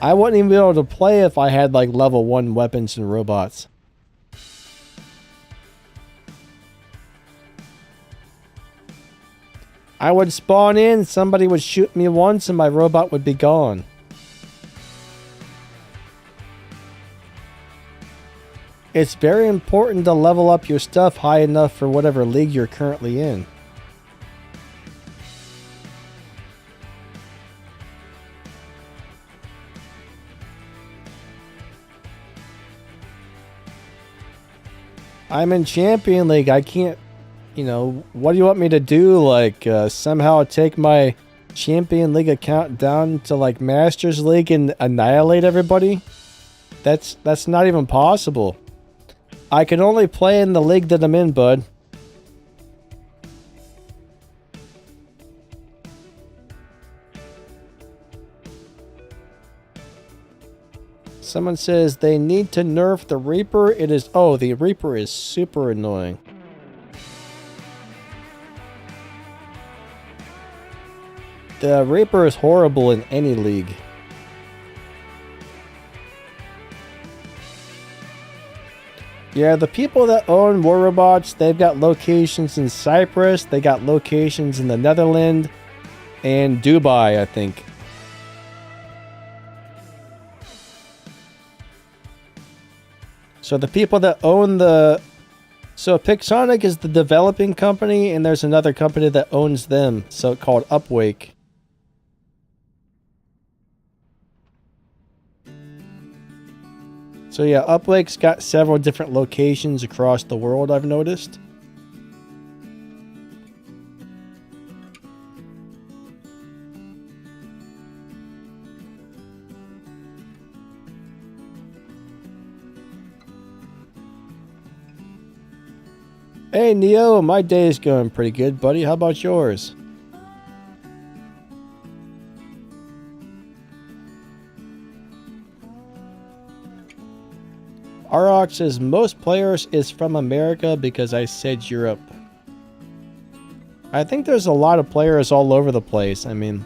I wouldn't even be able to play if I had like level 1 weapons and robots. I would spawn in, somebody would shoot me once, and my robot would be gone. It's very important to level up your stuff high enough for whatever league you're currently in. I'm in Champion League, I can't... You know, what do you want me to do? Like, somehow take my Champion League account down to, like, Masters League and annihilate everybody? That's not even possible. I can only play in the league that I'm in, bud. Someone says they need to nerf the Reaper. It is... Oh, the Reaper is super annoying. The Reaper is horrible in any league. Yeah, the people that own War Robots, they've got locations in Cyprus, they got locations in the Netherlands, and Dubai, I think. So the people that own the... So Pixonic is the developing company, and there's another company that owns them, so called Upwake. So yeah, Upwake's got several different locations across the world, I've noticed. Hey Neo, my day is going pretty good, buddy. How about yours? Arok says most players is from America because I said Europe. I think there's a lot of players all over the place. I mean,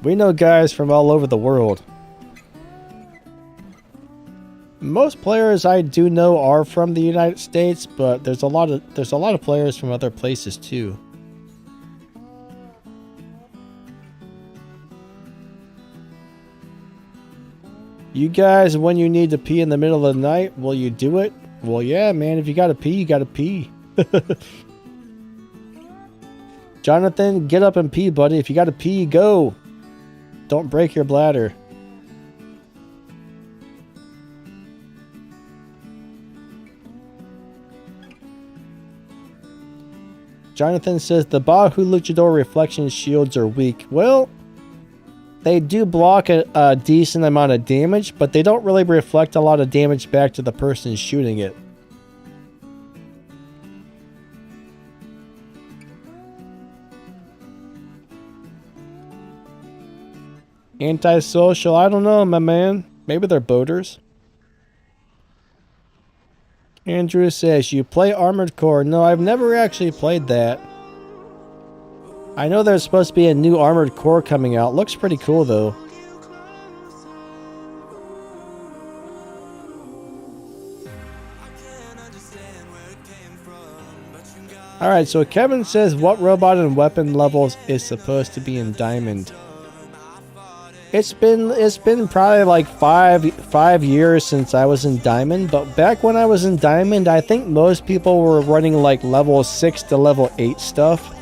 we know guys from all over the world. Most players I do know are from the United States, but there's a lot of players from other places too. You guys, when you need to pee in the middle of the night, will you do it? Well, yeah, man, if you gotta pee, you gotta pee. Jonathan, get up and pee, buddy. If you gotta pee, go. Don't break your bladder. Jonathan says the Bahu Luchador reflection shields are weak. Well, they do block a decent amount of damage, but they don't really reflect a lot of damage back to the person shooting it. Antisocial, I don't know, my man. Maybe they're boaters. Andrew says, you play Armored Core. No, I've never actually played that. I know there's supposed to be a new Armored Core coming out. Looks pretty cool, though. Alright, so Kevin says, what robot and weapon levels is supposed to be in Diamond? It's been probably like five years since I was in Diamond, but back when I was in Diamond, I think most people were running like level 6 to level 8 stuff.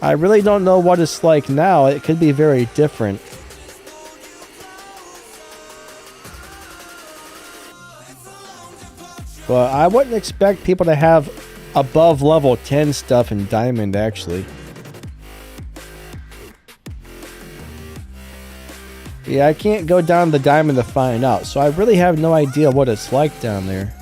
I really don't know what it's like now. It could be very different. But I wouldn't expect people to have above level 10 stuff in Diamond, actually. Yeah, I can't go down the Diamond to find out, so I really have no idea what it's like down there.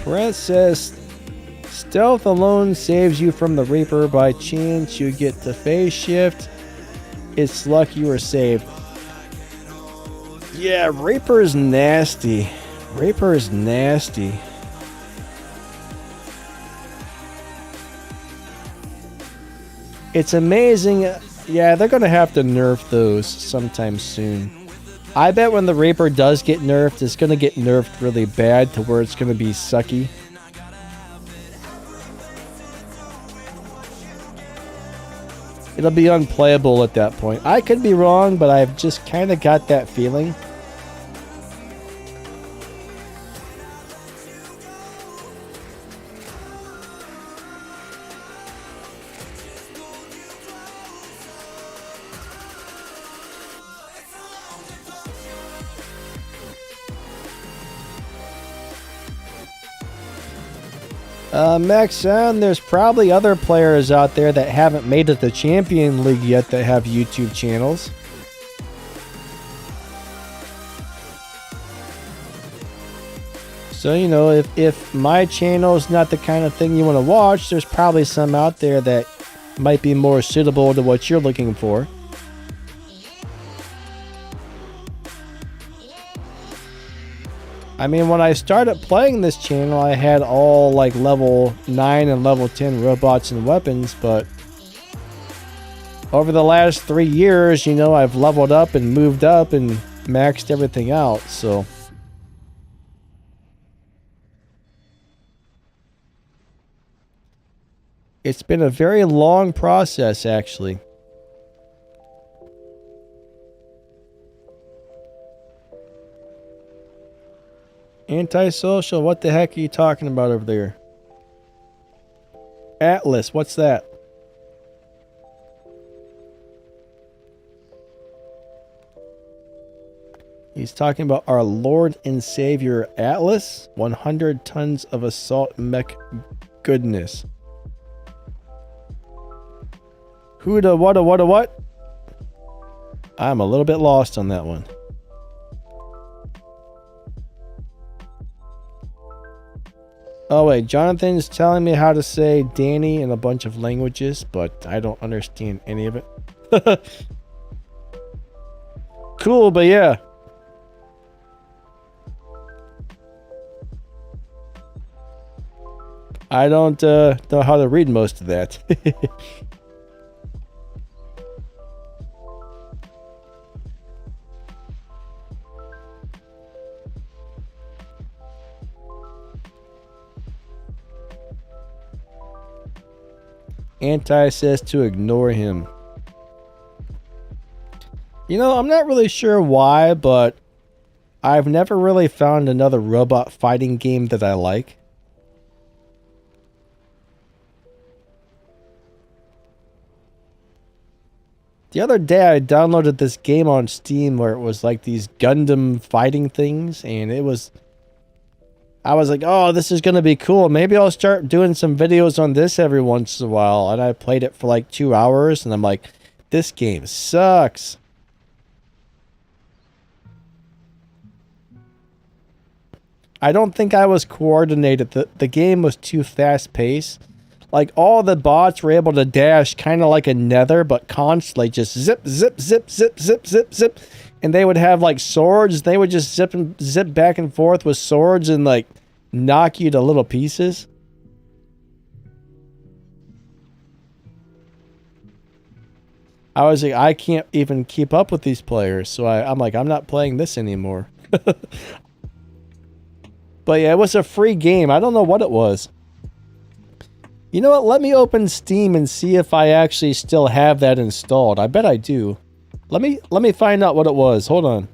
Perez says, stealth alone saves you from the Reaper. By chance you get the phase shift, it's luck you were saved. Yeah, Reaper's nasty. Reaper's nasty. It's amazing. Yeah, they're gonna have to nerf those sometime soon. I bet when the Reaper does get nerfed, it's gonna get nerfed really bad to where it's gonna be sucky. It'll be unplayable at that point. I could be wrong, but I've just kind of got that feeling. Max Sound, there's probably other players out there that haven't made it to Champion League yet that have YouTube channels. So, you know, if my channel's not the kind of thing you want to watch, there's probably some out there that might be more suitable to what you're looking for. I mean, when I started playing this channel, I had all like level 9 and level 10 robots and weapons, but over the last 3 years, you know, I've leveled up and moved up and maxed everything out, so. It's been a very long process, actually. Antisocial, what the heck are you talking about over there? Atlas, what's that? He's talking about our Lord and Savior Atlas. 100 tons of assault mech goodness. Who da what? I'm a little bit lost on that one. Oh wait, Jonathan's telling me how to say Danny in a bunch of languages, but I don't understand any of it. Cool, but yeah. I don't know how to read most of that. Anti says to ignore him. You know, I'm not really sure why, but I've never really found another robot fighting game that I like. The other day I downloaded this game on Steam where it was like these Gundam fighting things, and I was like, oh, this is going to be cool. Maybe I'll start doing some videos on this every once in a while. And I played it for like 2 hours, and I'm like, this game sucks. I don't think I was coordinated. The game was too fast-paced. Like, all the bots were able to dash kind of like a nether, but constantly just zip, zip, zip, zip, zip, zip, zip. And they would have, like, swords. They would just zip back and forth with swords and, like, knock you to little pieces. I was like, I can't even keep up with these players. So I'm like, I'm not playing this anymore. But yeah, it was a free game. I don't know what it was. You know what? Let me open Steam and see if I actually still have that installed. I bet I do. Let me find out what it was. Hold on.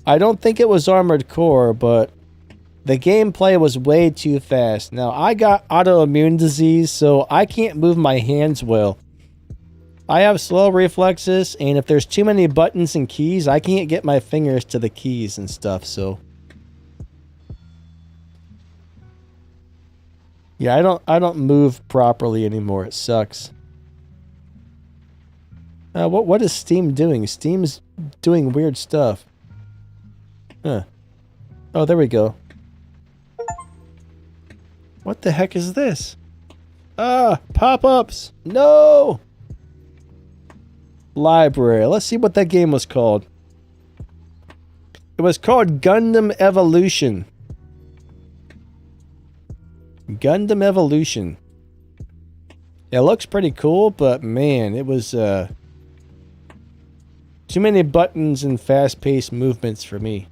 I don't think it was Armored Core, but the gameplay was way too fast. Now, I got autoimmune disease, so I can't move my hands well. I have slow reflexes, and if there's too many buttons and keys, I can't get my fingers to the keys and stuff, so... Yeah, I don't move properly anymore. It sucks. What is Steam doing? Steam's doing weird stuff. Huh. Oh, there we go. What the heck is this? Ah, pop-ups. No! Library. Let's see what that game was called. It was called Gundam Evolution. Gundam Evolution. It looks pretty cool, but man, it was too many buttons and fast-paced movements for me.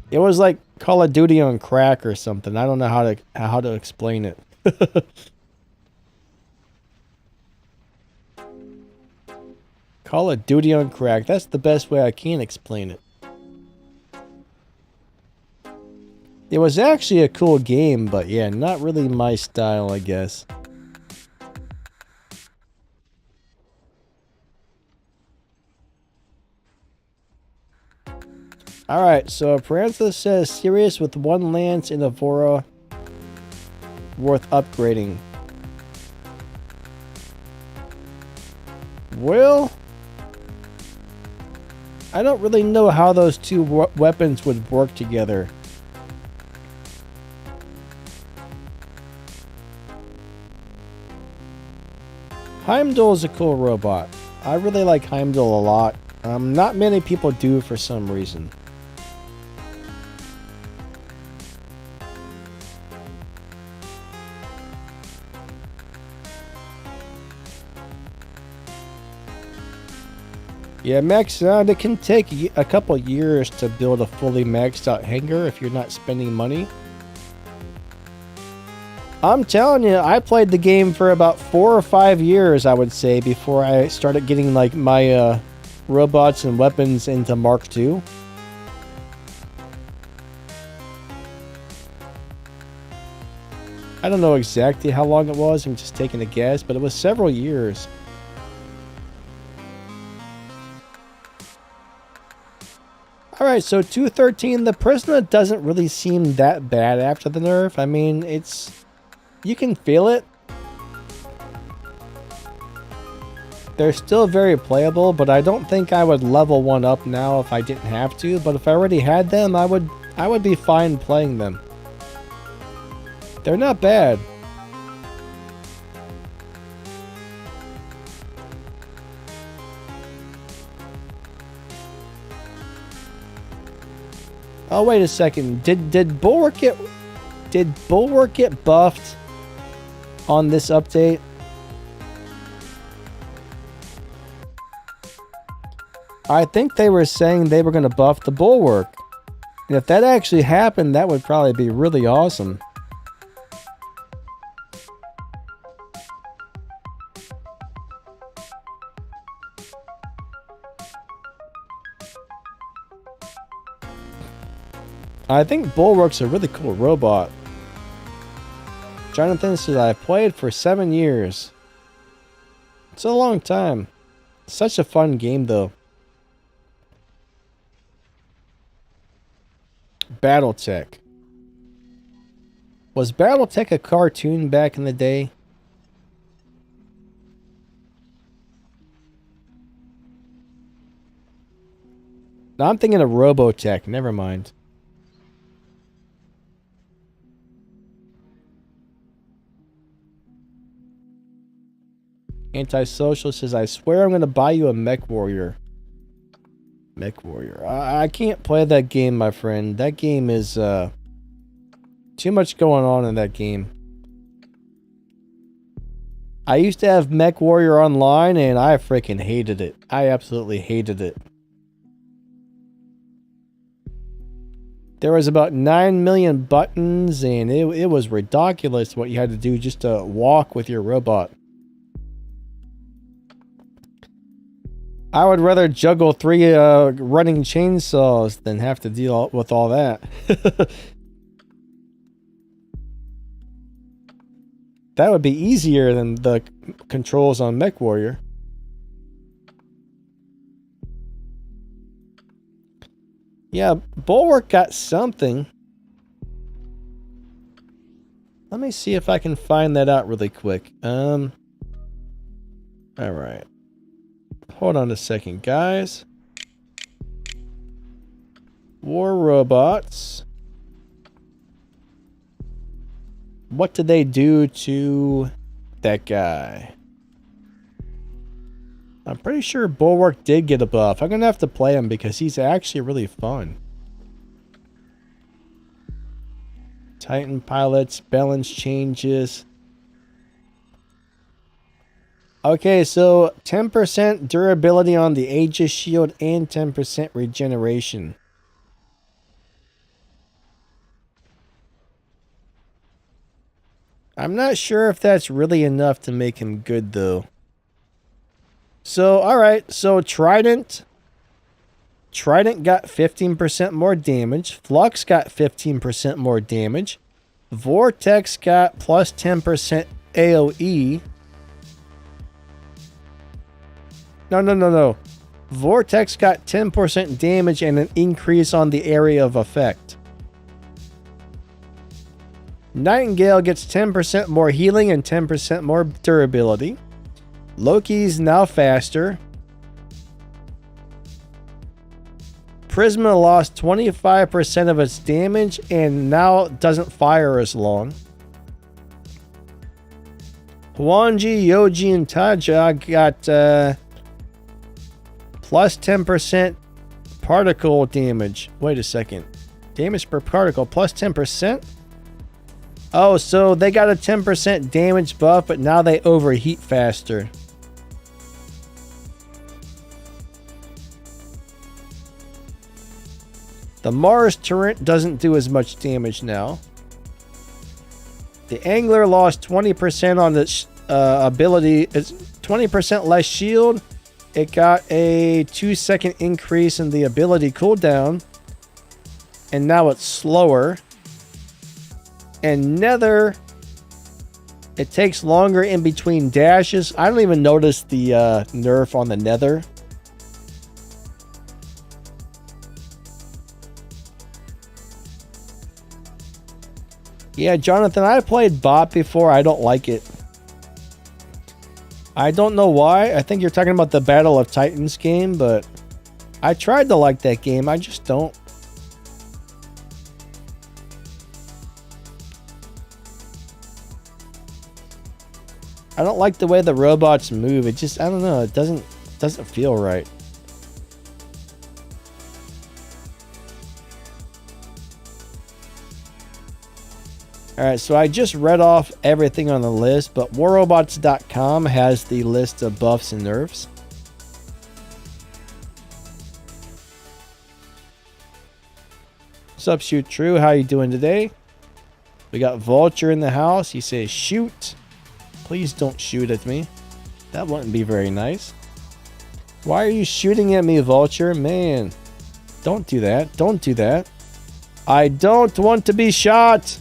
It was like Call of Duty on crack or something. I don't know how to explain it. Call of Duty on crack. That's the best way I can explain it. It was actually a cool game, but yeah, not really my style, I guess. Alright, so Parantha says, Sirius with 1 lance in Avora, worth upgrading. Well, I don't really know how those two weapons would work together. Heimdall is a cool robot. I really like Heimdall a lot. Not many people do for some reason. Yeah, max out. It can take a couple years to build a fully maxed out hangar if you're not spending money. I'm telling you, I played the game for about 4 or 5 years, I would say, before I started getting like my robots and weapons into Mark II. I don't know exactly how long it was, I'm just taking a guess, but it was several years. Alright, so 213, the Prisoner doesn't really seem that bad after the nerf. I mean, you can feel it. They're still very playable, but I don't think I would level one up now if I didn't have to. But if I already had them, I would be fine playing them. They're not bad. Oh, wait a second. Did Bulwark get buffed on this update? I think they were saying they were going to buff the Bulwark. And if that actually happened, that would probably be really awesome. I think Bulwark's a really cool robot. Jonathan says, I've played for 7 years. It's a long time. Such a fun game, though. Battletech. Was Battletech a cartoon back in the day? No, I'm thinking of Robotech. Never mind. Antisocial says, I swear I'm going to buy you a Mech Warrior. Mech Warrior. I can't play that game, my friend. That game is too much going on in that game. I used to have Mech Warrior online, and I freaking hated it. I absolutely hated it. There was about 9 million buttons, and it was ridiculous what you had to do just to walk with your robot. I would rather juggle 3 running chainsaws than have to deal with all that. That would be easier than the controls on Mech Warrior. Yeah, Bulwark got something. Let me see if I can find that out really quick. Alright. Hold on a second, guys. War robots. What did they do to that guy? I'm pretty sure Bulwark did get a buff. I'm going to have to play him because he's actually really fun. Titan pilots, balance changes. Okay, so 10% durability on the Aegis shield and 10% regeneration. I'm not sure if that's really enough to make him good, though. So, alright, so Trident. Trident got 15% more damage. Flux got 15% more damage. Vortex got plus 10% AoE. No. Vortex got 10% damage and an increase on the area of effect. Nightingale gets 10% more healing and 10% more durability. Loki's now faster. Prisma lost 25% of its damage and now doesn't fire as long. Huanji, Yoji, and Taja got plus 10% particle damage. Wait a second. Damage per particle plus 10%? Oh, so they got a 10% damage buff, but now they overheat faster. The Mars turret doesn't do as much damage now. The Angler lost 20% on its ability. It's 20% less shield. It got a 2-second increase in the ability cooldown. And now it's slower. And Nether, it takes longer in between dashes. I don't even notice the nerf on the Nether. Yeah, Jonathan, I played bot before. I don't like it. I don't know why. I think you're talking about the Battle of Titans game, but I tried to like that game. I just don't. I don't like the way the robots move. It just, I don't know. It doesn't feel right. Alright, so I just read off everything on the list, but warrobots.com has the list of buffs and nerfs. What's up, Shoot True? How you doing today? We got Vulture in the house. He says, shoot. Please don't shoot at me. That wouldn't be very nice. Why are you shooting at me, Vulture? Man, don't do that. Don't do that. I don't want to be shot.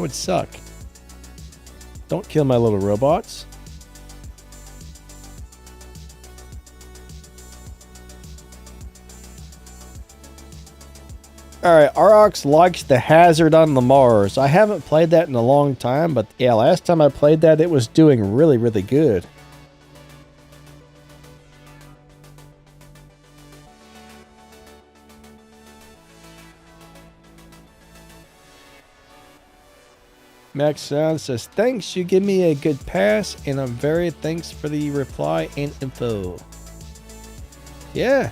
would suck. Don't kill my little robots. Alright, Aurochs likes the hazard on the Mars. I haven't played that in a long time, but yeah, last time I played that, it was doing really, really good. Max Sound says, thanks, you give me a good pass, and I'm very thanks for the reply and info. Yeah.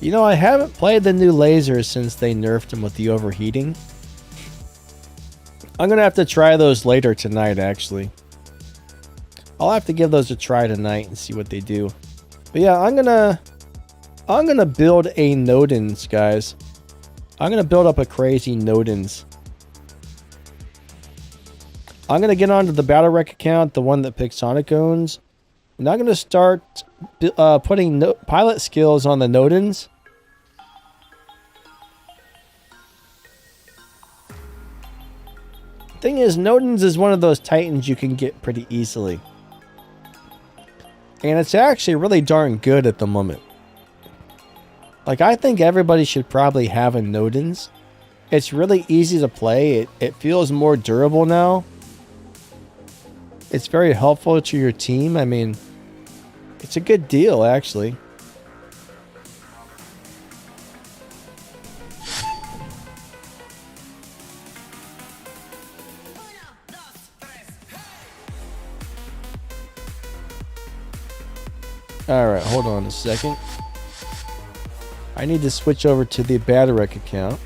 You know, I haven't played the new lasers since they nerfed them with the overheating. I'm gonna have to try those later tonight, actually. I'll have to give those a try tonight and see what they do. But yeah, I'm gonna build a Nodens, guys. I'm gonna build up a crazy Nodens. I'm gonna get onto the Battle Wreck account, the one that Pixonic owns. And I'm gonna start putting pilot skills on the Nodens. Thing is, Nodens is one of those Titans you can get pretty easily. And it's actually really darn good at the moment. Like, I think everybody should probably have a Nodens. It's really easy to play. It feels more durable now. It's very helpful to your team. I mean, it's a good deal, actually. Alright, hold on a second. I need to switch over to the Battle Wreck account.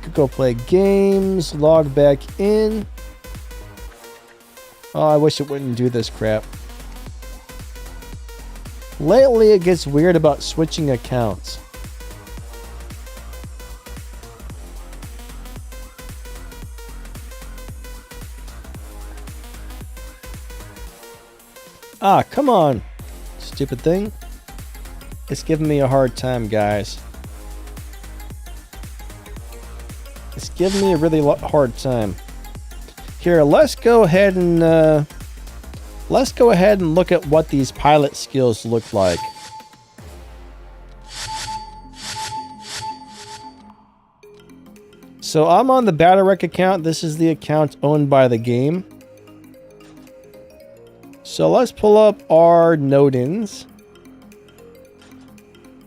Could go play games, log back in. Oh, I wish it wouldn't do this crap. Lately, it gets weird about switching accounts. Ah, come on, stupid thing. It's giving me a hard time, guys. It's giving me a really hard time. Here, let's go ahead and look at what these pilot skills look like. So I'm on the Battle Wreck account. This is the account owned by the game. So let's pull up our Nodens.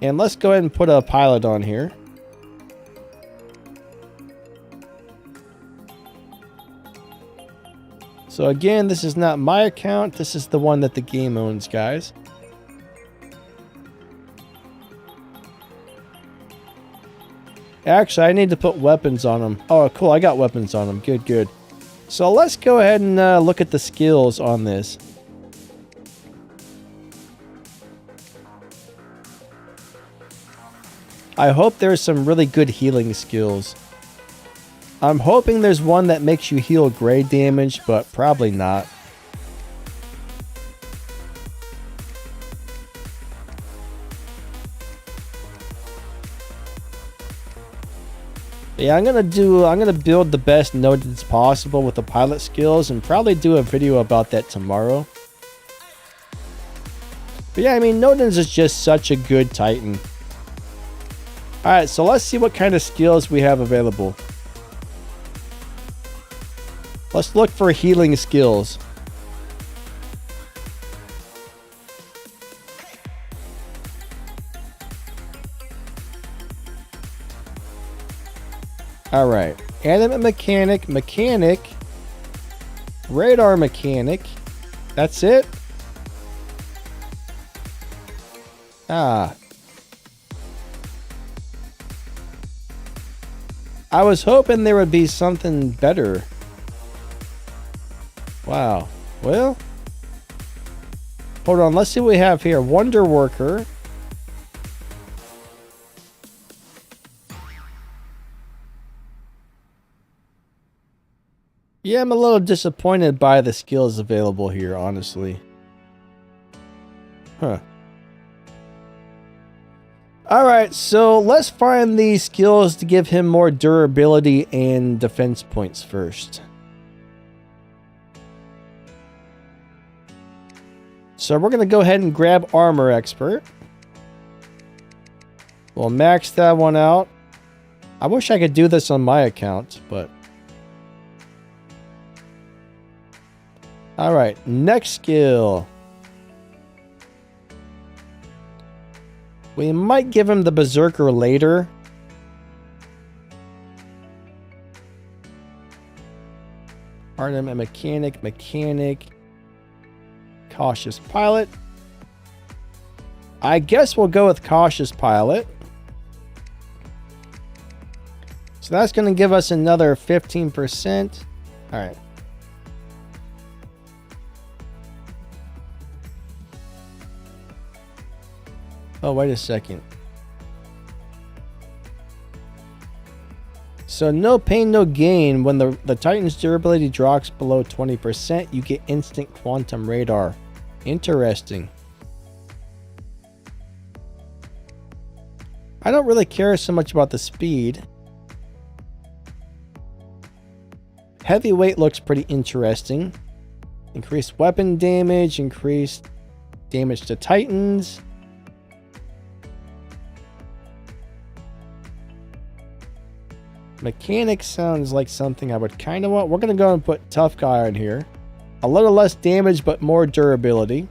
And let's go ahead and put a pilot on here. So again, this is not my account. This is the one that the game owns, guys. Actually, I need to put weapons on them. Oh, cool. I got weapons on them. Good, good. So let's go ahead and look at the skills on this. I hope there's some really good healing skills. I'm hoping there's one that makes you heal gray damage, but probably not. Yeah, I'm gonna build the best Nodens possible with the pilot skills and probably do a video about that tomorrow. But yeah, I mean, Nodens is just such a good Titan. Alright, so let's see what kind of skills we have available. Let's look for healing skills. Alright, animate mechanic, radar mechanic. That's it? Ah. I was hoping there would be something better. Wow. Well, hold on. Let's see what we have here. Wonder Worker. Yeah, I'm a little disappointed by the skills available here, honestly. Huh. Alright, so let's find these skills to give him more durability and defense points first. So we're going to go ahead and grab Armor Expert. We'll max that one out. I wish I could do this on my account, but... Alright, next skill. We might give him the Berserker later. Artem and Mechanic. Cautious Pilot. I guess we'll go with Cautious Pilot. So that's going to give us another 15%. Alright. Oh, wait a second. So no pain, no gain. When the Titan's durability drops below 20%, you get instant quantum radar. Interesting. I don't really care so much about the speed. Heavyweight looks pretty interesting. Increased weapon damage, increased damage to Titans. Mechanic sounds like something I would kind of want. We're going to go and put Tough Guy on here. A little less damage, but more durability.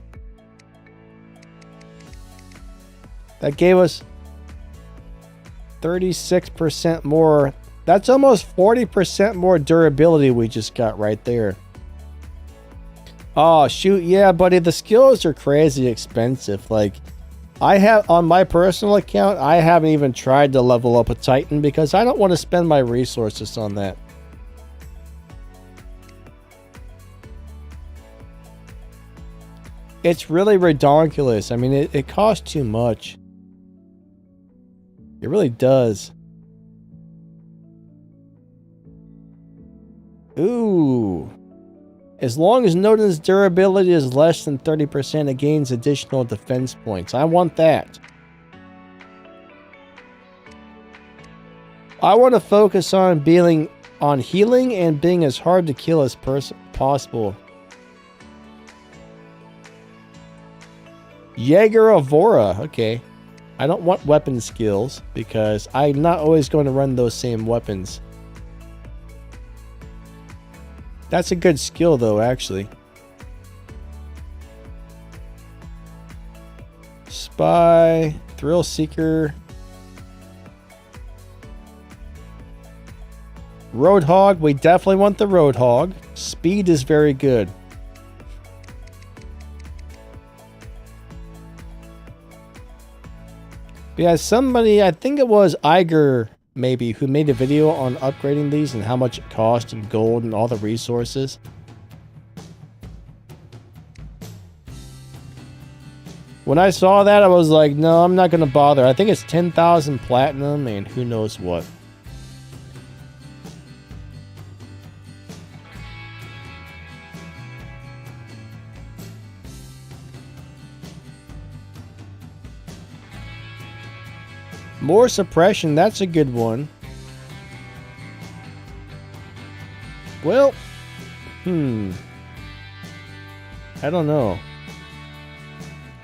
That gave us 36% more. That's almost 40% more durability we just got right there. Oh, shoot. Yeah, buddy. The skills are crazy expensive. Like... I have, on my personal account, I haven't even tried to level up a Titan because I don't want to spend my resources on that. It's really ridiculous. I mean, it costs too much. It really does. Ooh. As long as Nodens' durability is less than 30%, it gains additional defense points. I want that. I want to focus on being on healing and being as hard to kill as possible. Jaeger Avora. Okay. I don't want weapon skills because I'm not always going to run those same weapons. That's a good skill, though, actually. Spy, Thrill Seeker, Roadhog. We definitely want the Roadhog. Speed is very good. Yeah, somebody, I think it was Iger, maybe, who made a video on upgrading these and how much it cost and gold and all the resources. When I saw that, I was like, no, I'm not going to bother. I think it's 10,000 platinum and who knows what. More suppression, that's a good one. Well, I don't know.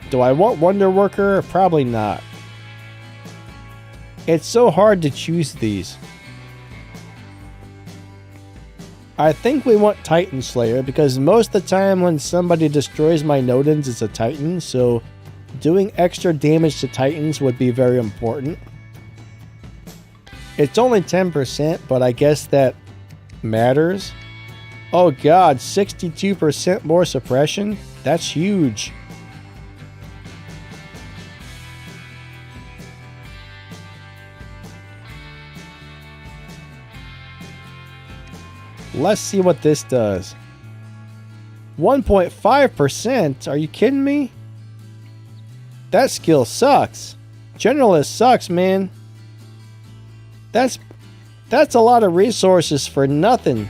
Do I want Wonder Worker? Probably not. It's so hard to choose these. I think we want Titan Slayer because most of the time when somebody destroys my Nodens, it's a Titan, so doing extra damage to Titans would be very important. It's only 10%, but I guess that matters. Oh god, 62% more suppression? That's huge. Let's see what this does. 1.5%? Are you kidding me? That skill sucks. Generalist sucks, man. That's a lot of resources for nothing.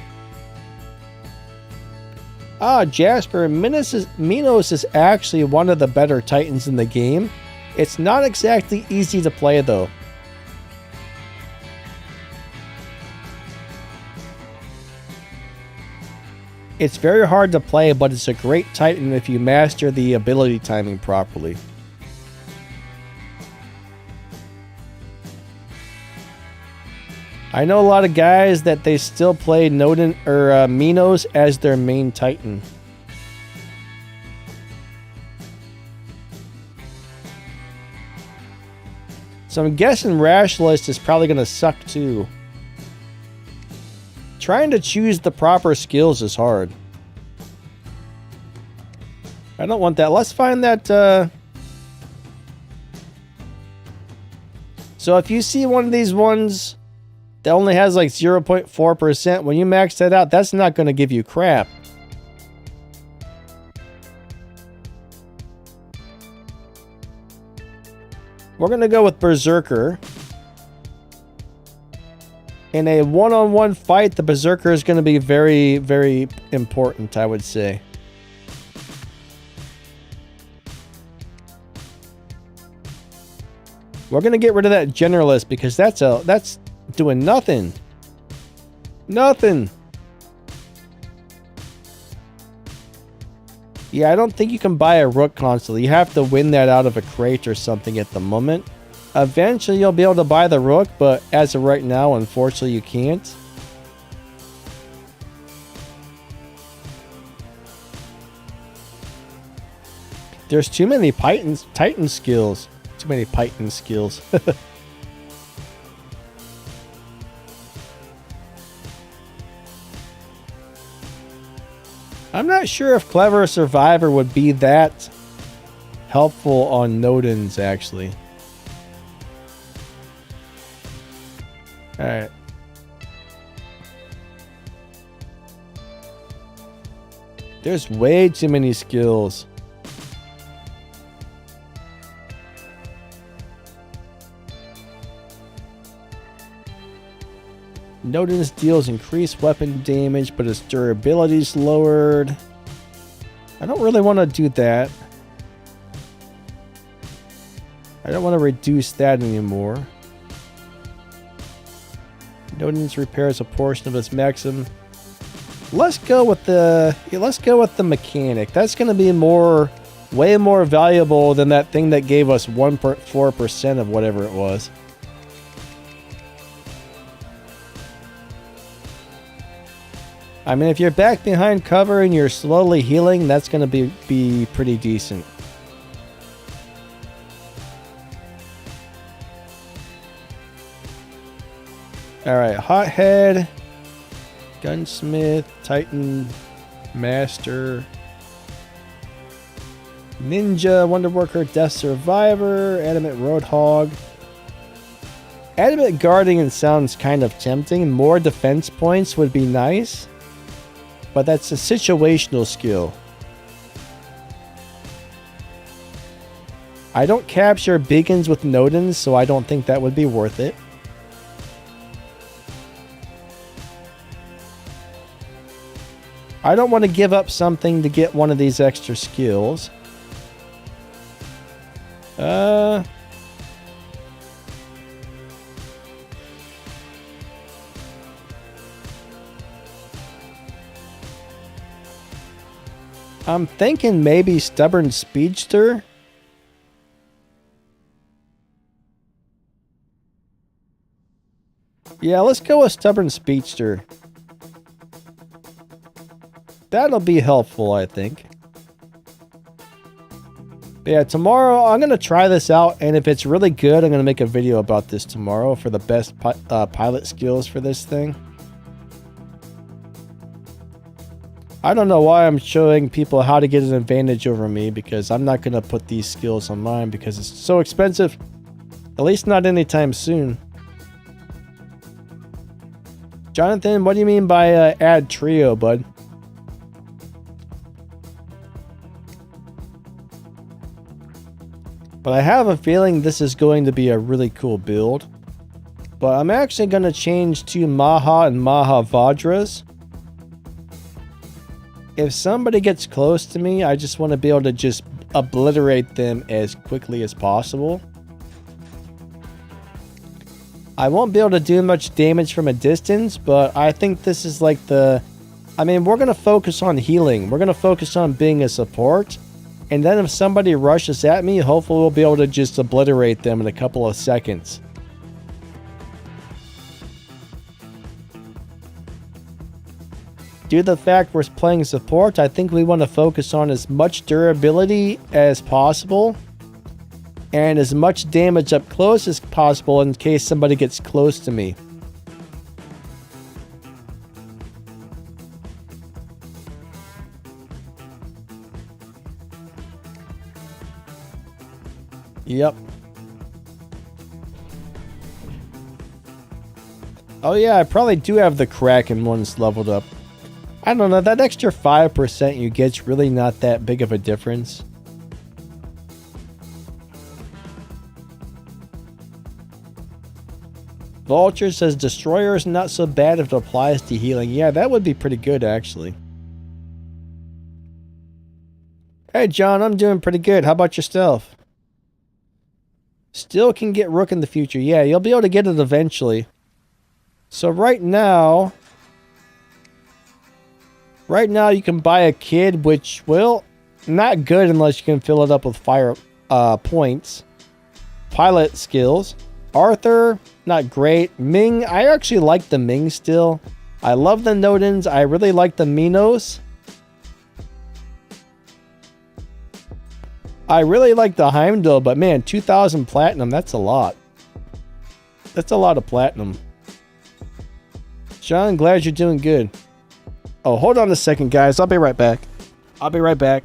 Ah, Jasper, Minos is actually one of the better Titans in the game. It's not exactly easy to play though. It's very hard to play, but it's a great Titan if you master the ability timing properly. I know a lot of guys that they still play Nodens or Minos as their main Titan. So I'm guessing Rationalist is probably going to suck too. Trying to choose the proper skills is hard. I don't want that. Let's find that. So if you see one of these ones that only has like 0.4%, when you max that out, that's not going to give you crap. We're going to go with Berserker. In a one-on-one fight, the Berserker is going to be very, very important, I would say. We're going to get rid of that Generalist because that's doing nothing. Nothing. Yeah, I don't think you can buy a Rook constantly. You have to win that out of a crate or something at the moment. Eventually you'll be able to buy the Rook, but as of right now, unfortunately you can't. There's too many Titan skills. Too many Titan skills. I'm not sure if Clever Survivor would be that helpful on Nodens, actually. Alright. There's way too many skills. Nodens deals increased weapon damage, but its durability is lowered. I don't really want to do that. I don't want to reduce that anymore. Nodens repairs a portion of its maximum. Let's go with the mechanic. That's going to be way more valuable than that thing that gave us 1.4% of whatever it was. I mean, if you're back behind cover and you're slowly healing, that's going to be pretty decent. Alright, Hothead, Gunsmith, Titan, Master, Ninja, Wonderworker, Death Survivor, Adamant Roadhog. Adamant Guardian sounds kind of tempting. More defense points would be nice, but that's a situational skill. I don't capture beacons with Nodens, so I don't think that would be worth it. I don't want to give up something to get one of these extra skills. I'm thinking maybe Stubborn Speedster. Yeah, let's go with Stubborn Speedster. That'll be helpful, I think. But yeah, tomorrow I'm going to try this out, and if it's really good, I'm going to make a video about this tomorrow for the best pilot skills for this thing. I don't know why I'm showing people how to get an advantage over me, because I'm not going to put these skills on mine because it's so expensive. At least not anytime soon. Jonathan, what do you mean by add trio, bud? But I have a feeling this is going to be a really cool build. But I'm actually going to change to Maha and Mahavajras. If somebody gets close to me, I just want to be able to just obliterate them as quickly as possible. I won't be able to do much damage from a distance, but I think this is like the... I mean, we're going to focus on healing. We're going to focus on being a support. And then if somebody rushes at me, hopefully we'll be able to just obliterate them in a couple of seconds. Due to the fact we're playing support, I think we want to focus on as much durability as possible. And as much damage up close as possible in case somebody gets close to me. Yep. Oh yeah, I probably do have the Kraken ones leveled up. I don't know, that extra 5% you get's really not that big of a difference. Vulture says Destroyer is not so bad if it applies to healing. Yeah, that would be pretty good actually. Hey John, I'm doing pretty good. How about yourself? Still can get Rook in the future. Yeah, you'll be able to get it eventually. So right now you can buy a kid, which, well, not good unless you can fill it up with fire points. Pilot skills. Arthur, not great. Ming, I actually like the Ming still. I love the Nodens. I really like the Minos. I really like the Heimdall, but man, 2,000 platinum, that's a lot. That's a lot of platinum. John, glad you're doing good. Oh, hold on a second, guys. I'll be right back. I'll be right back.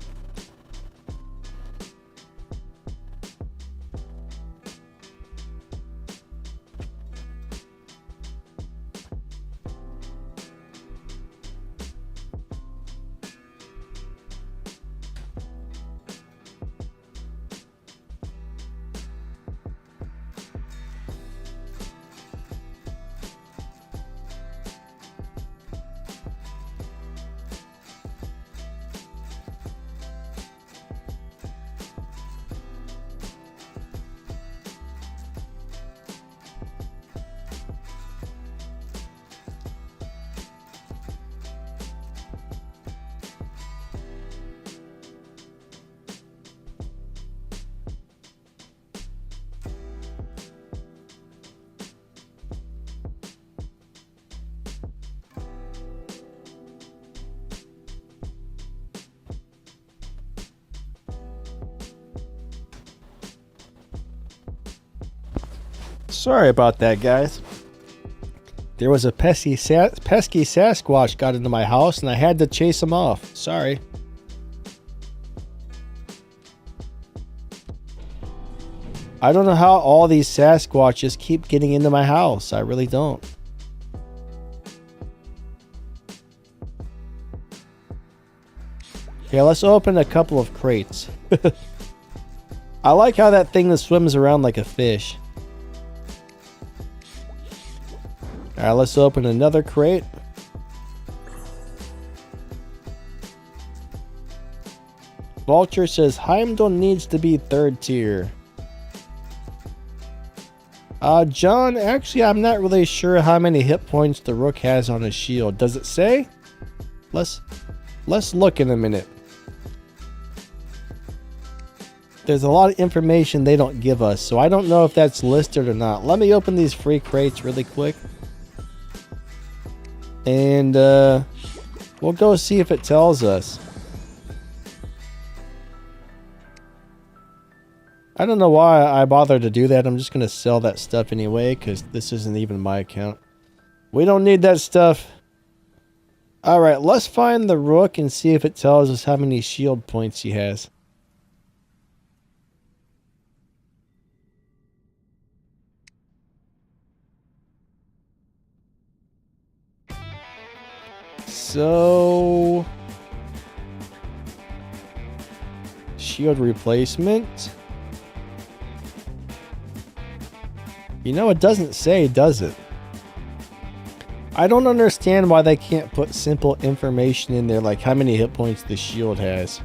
Sorry about that, guys. There was a pesky Sasquatch got into my house and I had to chase him off. Sorry. I don't know how all these Sasquatches keep getting into my house. I really don't. Okay, let's open a couple of crates. I like how that thing that swims around like a fish. Alright, let's open another crate. Vulture says Heimdall needs to be 3rd tier. John, actually I'm not really sure how many hit points the Rook has on his shield. Does it say? Let's look in a minute. There's a lot of information they don't give us, so I don't know if that's listed or not. Let me open these free crates really quick. And we'll go see if it tells us. I don't know why I bothered to do that. I'm just going to sell that stuff anyway because this isn't even my account. We don't need that stuff. Alright, let's find the Rook and see if it tells us how many shield points he has. So, shield replacement. You know, it doesn't say, does it? I don't understand why they can't put simple information in there, like how many hit points the shield has.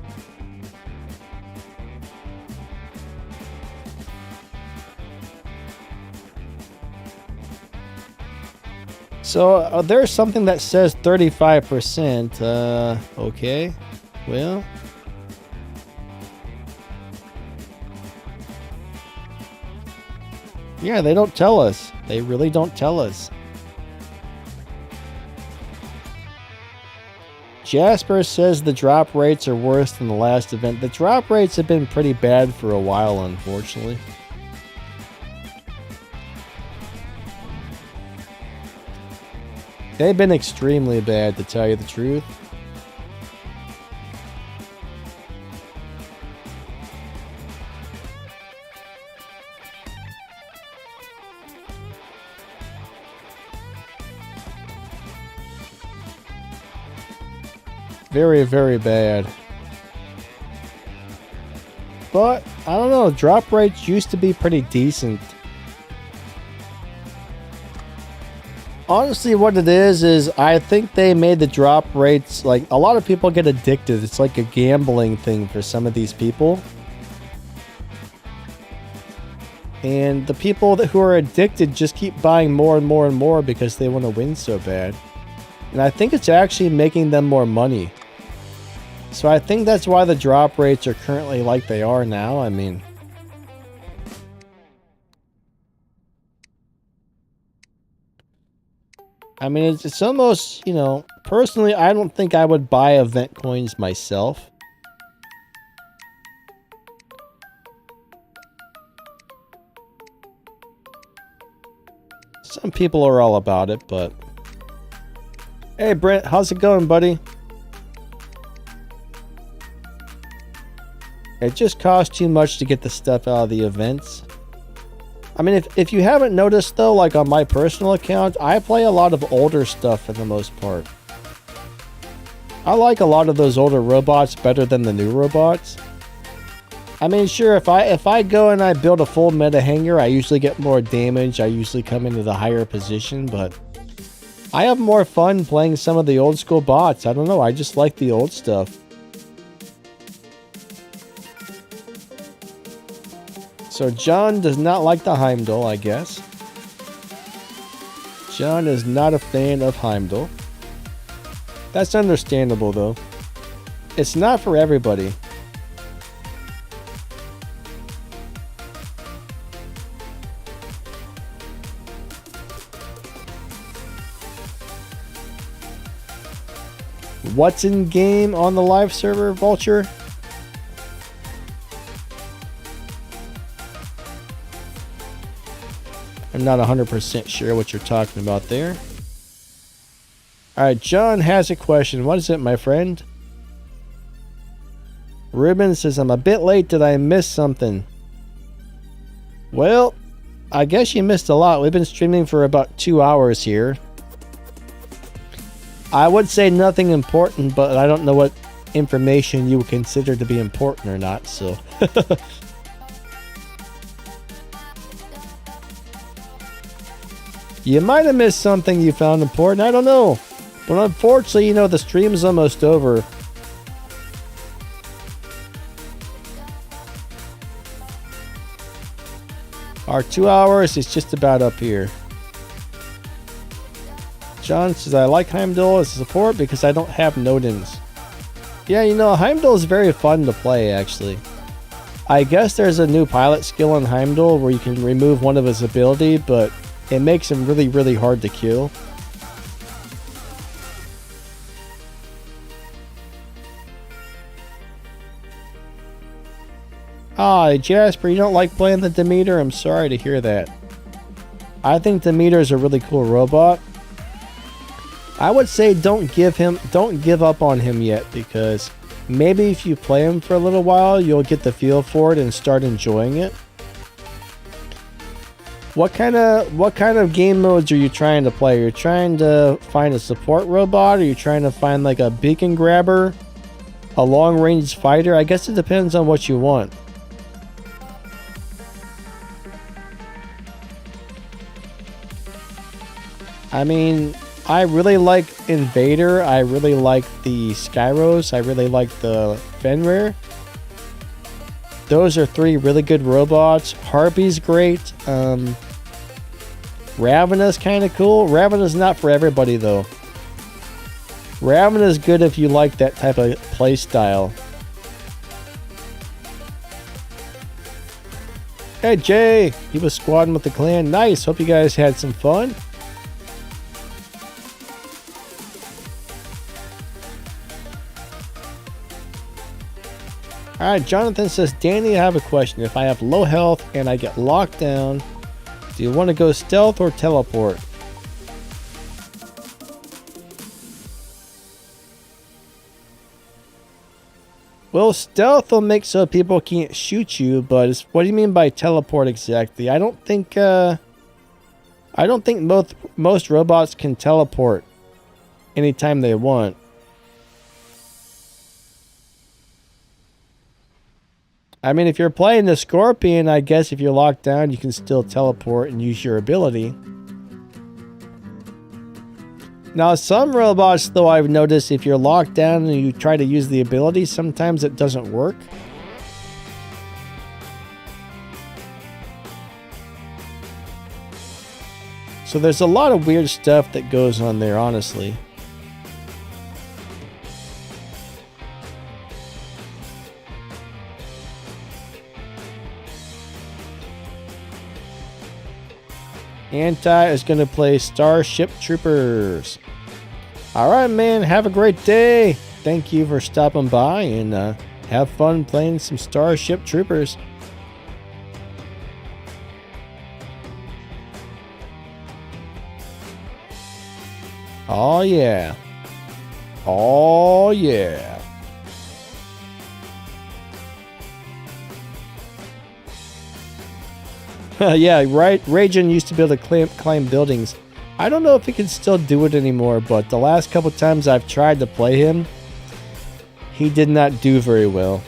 So there's something that says 35%. Okay. Well. Yeah, they don't tell us. They really don't tell us. Jasper says the drop rates are worse than the last event. The drop rates have been pretty bad for a while, unfortunately. They've been extremely bad, to tell you the truth. Very, very bad. But, I don't know, drop rates used to be pretty decent. Honestly, what it is I think they made the drop rates, like, a lot of people get addicted. It's like a gambling thing for some of these people. And the people who are addicted just keep buying more and more and more because they want to win so bad. And I think it's actually making them more money. So I think that's why the drop rates are currently like they are now. I mean, it's almost, you know, personally, I don't think I would buy event coins myself. Some people are all about it, but... Hey, Brent, how's it going, buddy? It just costs too much to get the stuff out of the events. I mean, if you haven't noticed, though, like on my personal account, I play a lot of older stuff for the most part. I like a lot of those older robots better than the new robots. I mean, sure, if I go and I build a full meta hanger, I usually get more damage. I usually come into the higher position, but I have more fun playing some of the old school bots. I don't know, I just like the old stuff. So John does not like the Heimdall, I guess. John is not a fan of Heimdall. That's understandable, though. It's not for everybody. What's in game on the live server, Vulture? I'm not 100% sure what you're talking about there. Alright, John has a question. What is it, my friend? Ruben says, I'm a bit late. Did I miss something? Well, I guess you missed a lot. We've been streaming for about 2 hours here. I would say nothing important, but I don't know what information you would consider to be important or not, so... You might have missed something you found important, I don't know. But unfortunately, you know, the stream's almost over. Our 2 hours is just about up here. John says, I like Heimdall as a support because I don't have Nodens. Yeah, you know, Heimdall is very fun to play, actually. I guess there's a new pilot skill in Heimdall where you can remove one of his ability, but it makes him really, really hard to kill. Ah, Jasper, you don't like playing the Demeter? I'm sorry to hear that. I think Demeter is a really cool robot. I would say don't give up on him yet, because maybe if you play him for a little while, you'll get the feel for it and start enjoying it. What kind of game modes are you trying to play? Are you trying to find a support robot? Are you trying to find like a beacon grabber? A long-range fighter? I guess it depends on what you want. I mean, I really like Invader. I really like the Skyros. I really like the Fenrir. Those are 3 really good robots. Harpy's great. Ravena's kind of cool. Ravena's not for everybody though. Ravena's good if you like that type of play style. Hey Jay, he was squadding with the clan. Nice. Hope you guys had some fun. Alright, Jonathan says, Danny, I have a question. If I have low health and I get locked down, do you want to go stealth or teleport? Well, stealth will make so people can't shoot you, but what do you mean by teleport exactly? I don't think most robots can teleport anytime they want. I mean, if you're playing the Scorpion, I guess if you're locked down, you can still teleport and use your ability. Now, some robots, though, I've noticed if you're locked down and you try to use the ability, sometimes it doesn't work. So there's a lot of weird stuff that goes on there, honestly. Anti is going to play Starship Troopers. Alright, man. Have a great day. Thank you for stopping by and have fun playing some Starship Troopers. Oh, yeah. Oh, yeah. Yeah, right. Ragin used to be able to climb buildings. I don't know if he can still do it anymore, but the last couple times I've tried to play him, he did not do very well.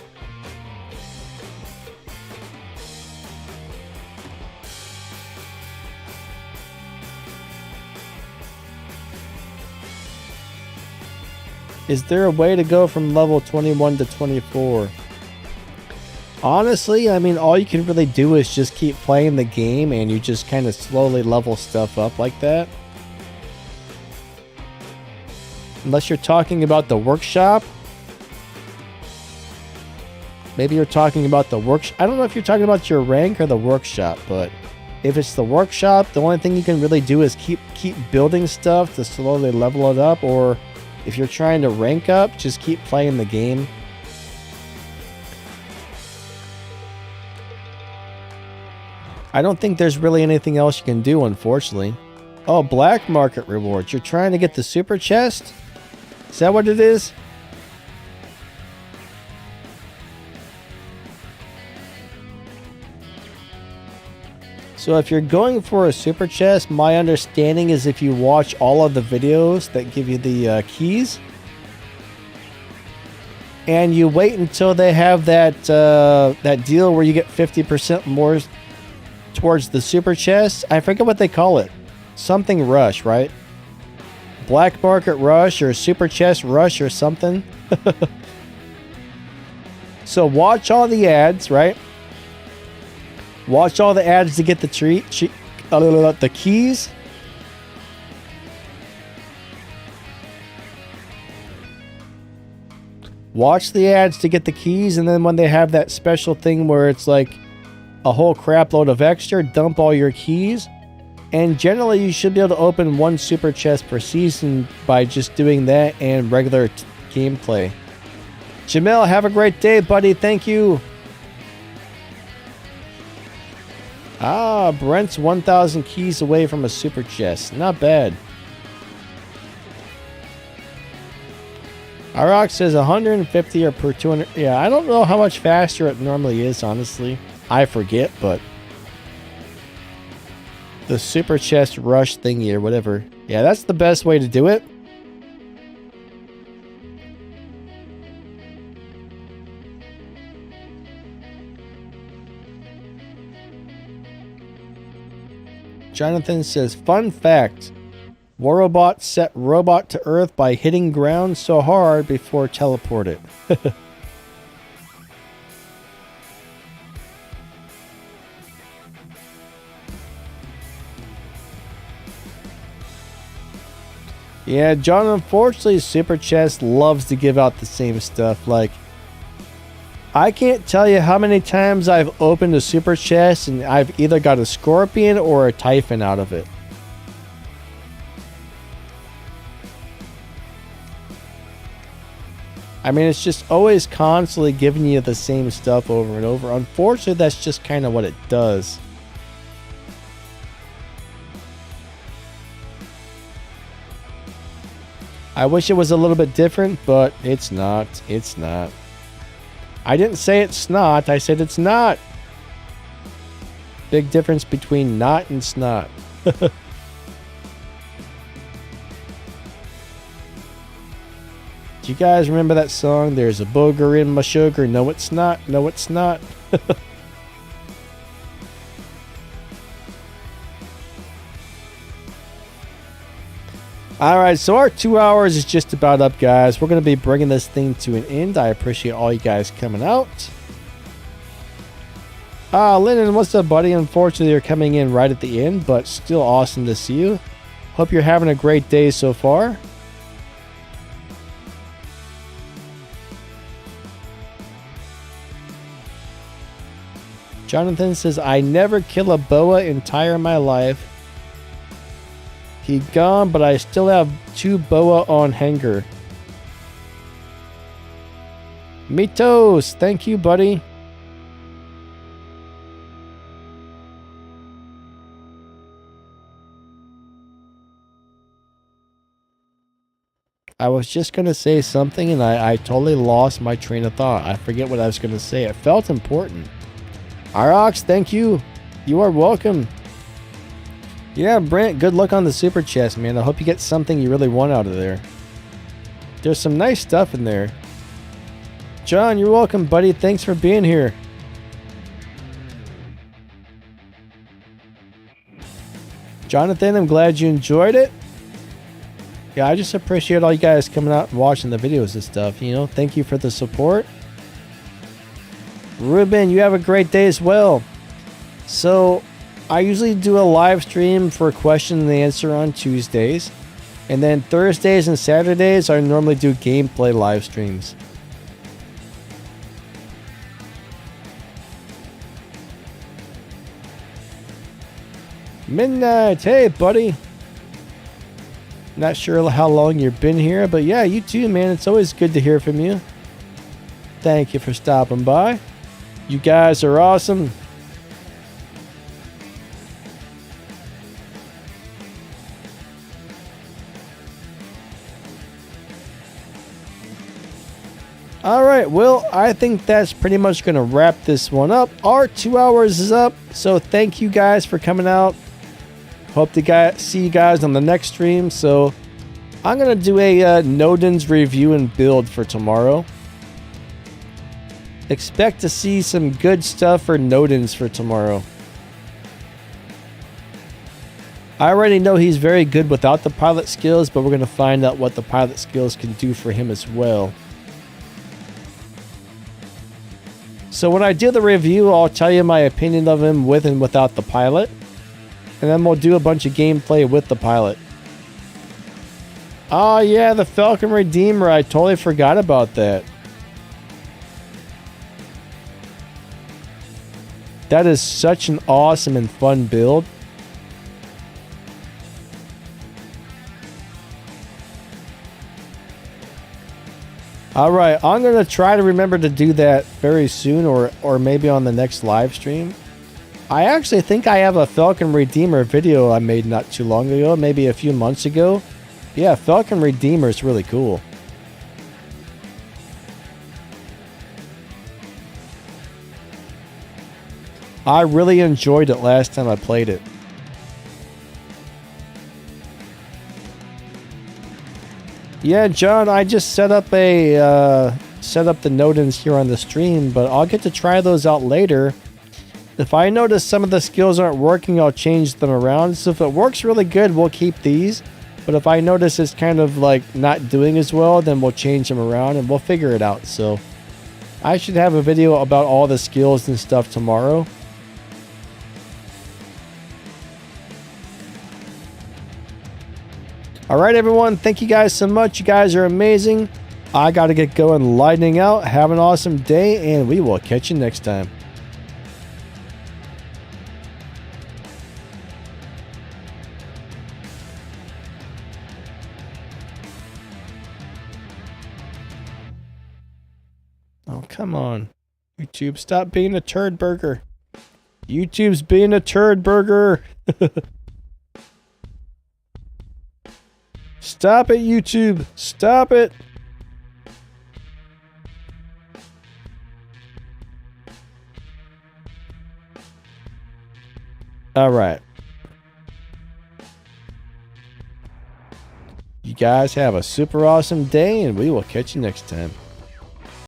Is there a way to go from level 21 to 24? Honestly, I mean, all you can really do is just keep playing the game and you just kind of slowly level stuff up like that. Unless you're talking about the workshop. Maybe you're talking about the workshop. I don't know if you're talking about your rank or the workshop, but if it's the workshop, the only thing you can really do is keep building stuff to slowly level it up, or if you're trying to rank up, just keep playing the game. I don't think there's really anything else you can do, unfortunately. Oh, black market rewards. You're trying to get the super chest? Is that what it is? So if you're going for a super chest, my understanding is if you watch all of the videos that give you the keys, and you wait until they have that that deal where you get 50% more towards the super chest. I forget what they call it. Something rush, right? Black market rush or super chest rush or something. So watch all the ads, right? Watch all the ads to get the the keys. Watch the ads to get the keys, and then when they have that special thing where it's like a whole crap load of extra, dump all your keys. And generally you should be able to open one super chest per season by just doing that and regular gameplay. Jamel, have a great day, buddy. Thank you. Ah, Brent's 1,000 keys away from a super chest. Not bad. Iraq says 150 or per 200. Yeah, I don't know how much faster it normally is, honestly. I forget, but the super chest rush thingy or whatever. Yeah, that's the best way to do it. Jonathan says, fun fact. War Robot set robot to Earth by hitting ground so hard before teleported. Yeah, John, unfortunately, Super Chest loves to give out the same stuff. Like, I can't tell you how many times I've opened a Super Chest and I've either got a Scorpion or a Typhon out of it. I mean, it's just always constantly giving you the same stuff over and over. Unfortunately, that's just kind of what it does. I wish it was a little bit different, but it's not. It's not. I didn't say it's not. I said it's not. Big difference between not and snot. Do you guys remember that song? There's a booger in my sugar. No, it's not. No, it's not. Alright, so our 2 hours is just about up, guys. We're going to be bringing this thing to an end. I appreciate all you guys coming out. Lennon, what's up, buddy? Unfortunately, you're coming in right at the end, but still awesome to see you. Hope you're having a great day so far. Jonathan says, I never kill a boa entire my life. He gone, but I still have 2 boa on hanger. Mitos, thank you, buddy. I was just going to say something and I totally lost my train of thought. I forget what I was going to say. It felt important. Arox, thank you. You are welcome. Yeah, Brent, good luck on the Super Chest, man. I hope you get something you really want out of there. There's some nice stuff in there. John, you're welcome, buddy. Thanks for being here. Jonathan, I'm glad you enjoyed it. Yeah, I just appreciate all you guys coming out and watching the videos and stuff, you know. Thank you for the support. Ruben, you have a great day as well. So, I usually do a live stream for question and answer on Tuesdays. And then Thursdays and Saturdays, I normally do gameplay live streams. Midnight, hey buddy. Not sure how long you've been here, but yeah, you too, man. It's always good to hear from you. Thank you for stopping by. You guys are awesome. Alright, well, I think that's pretty much going to wrap this one up. Our 2 hours is up, so thank you guys for coming out. Hope to see you guys on the next stream. So, I'm going to do a Nodens review and build for tomorrow. Expect to see some good stuff for Nodens for tomorrow. I already know he's very good without the pilot skills, but we're going to find out what the pilot skills can do for him as well. So when I do the review, I'll tell you my opinion of him with and without the pilot. And then we'll do a bunch of gameplay with the pilot. Oh yeah, the Falcon Redeemer. I totally forgot about that. That is such an awesome and fun build. Alright, I'm going to try to remember to do that very soon or maybe on the next live stream. I actually think I have a Falcon Redeemer video I made not too long ago, maybe a few months ago. Yeah, Falcon Redeemer is really cool. I really enjoyed it last time I played it. Yeah, John, I just set up the Nodens here on the stream, but I'll get to try those out later. If I notice some of the skills aren't working, I'll change them around. So if it works really good, we'll keep these. But if I notice it's kind of like not doing as well, then we'll change them around and we'll figure it out. So I should have a video about all the skills and stuff tomorrow. All right, everyone. Thank you guys so much. You guys are amazing. I got to get going lightning out. Have an awesome day, and we will catch you next time. Oh, come on. YouTube, stop being a turd burger. YouTube's being a turd burger. Stop it, YouTube. Stop it. All right. You guys have a super awesome day, and we will catch you next time.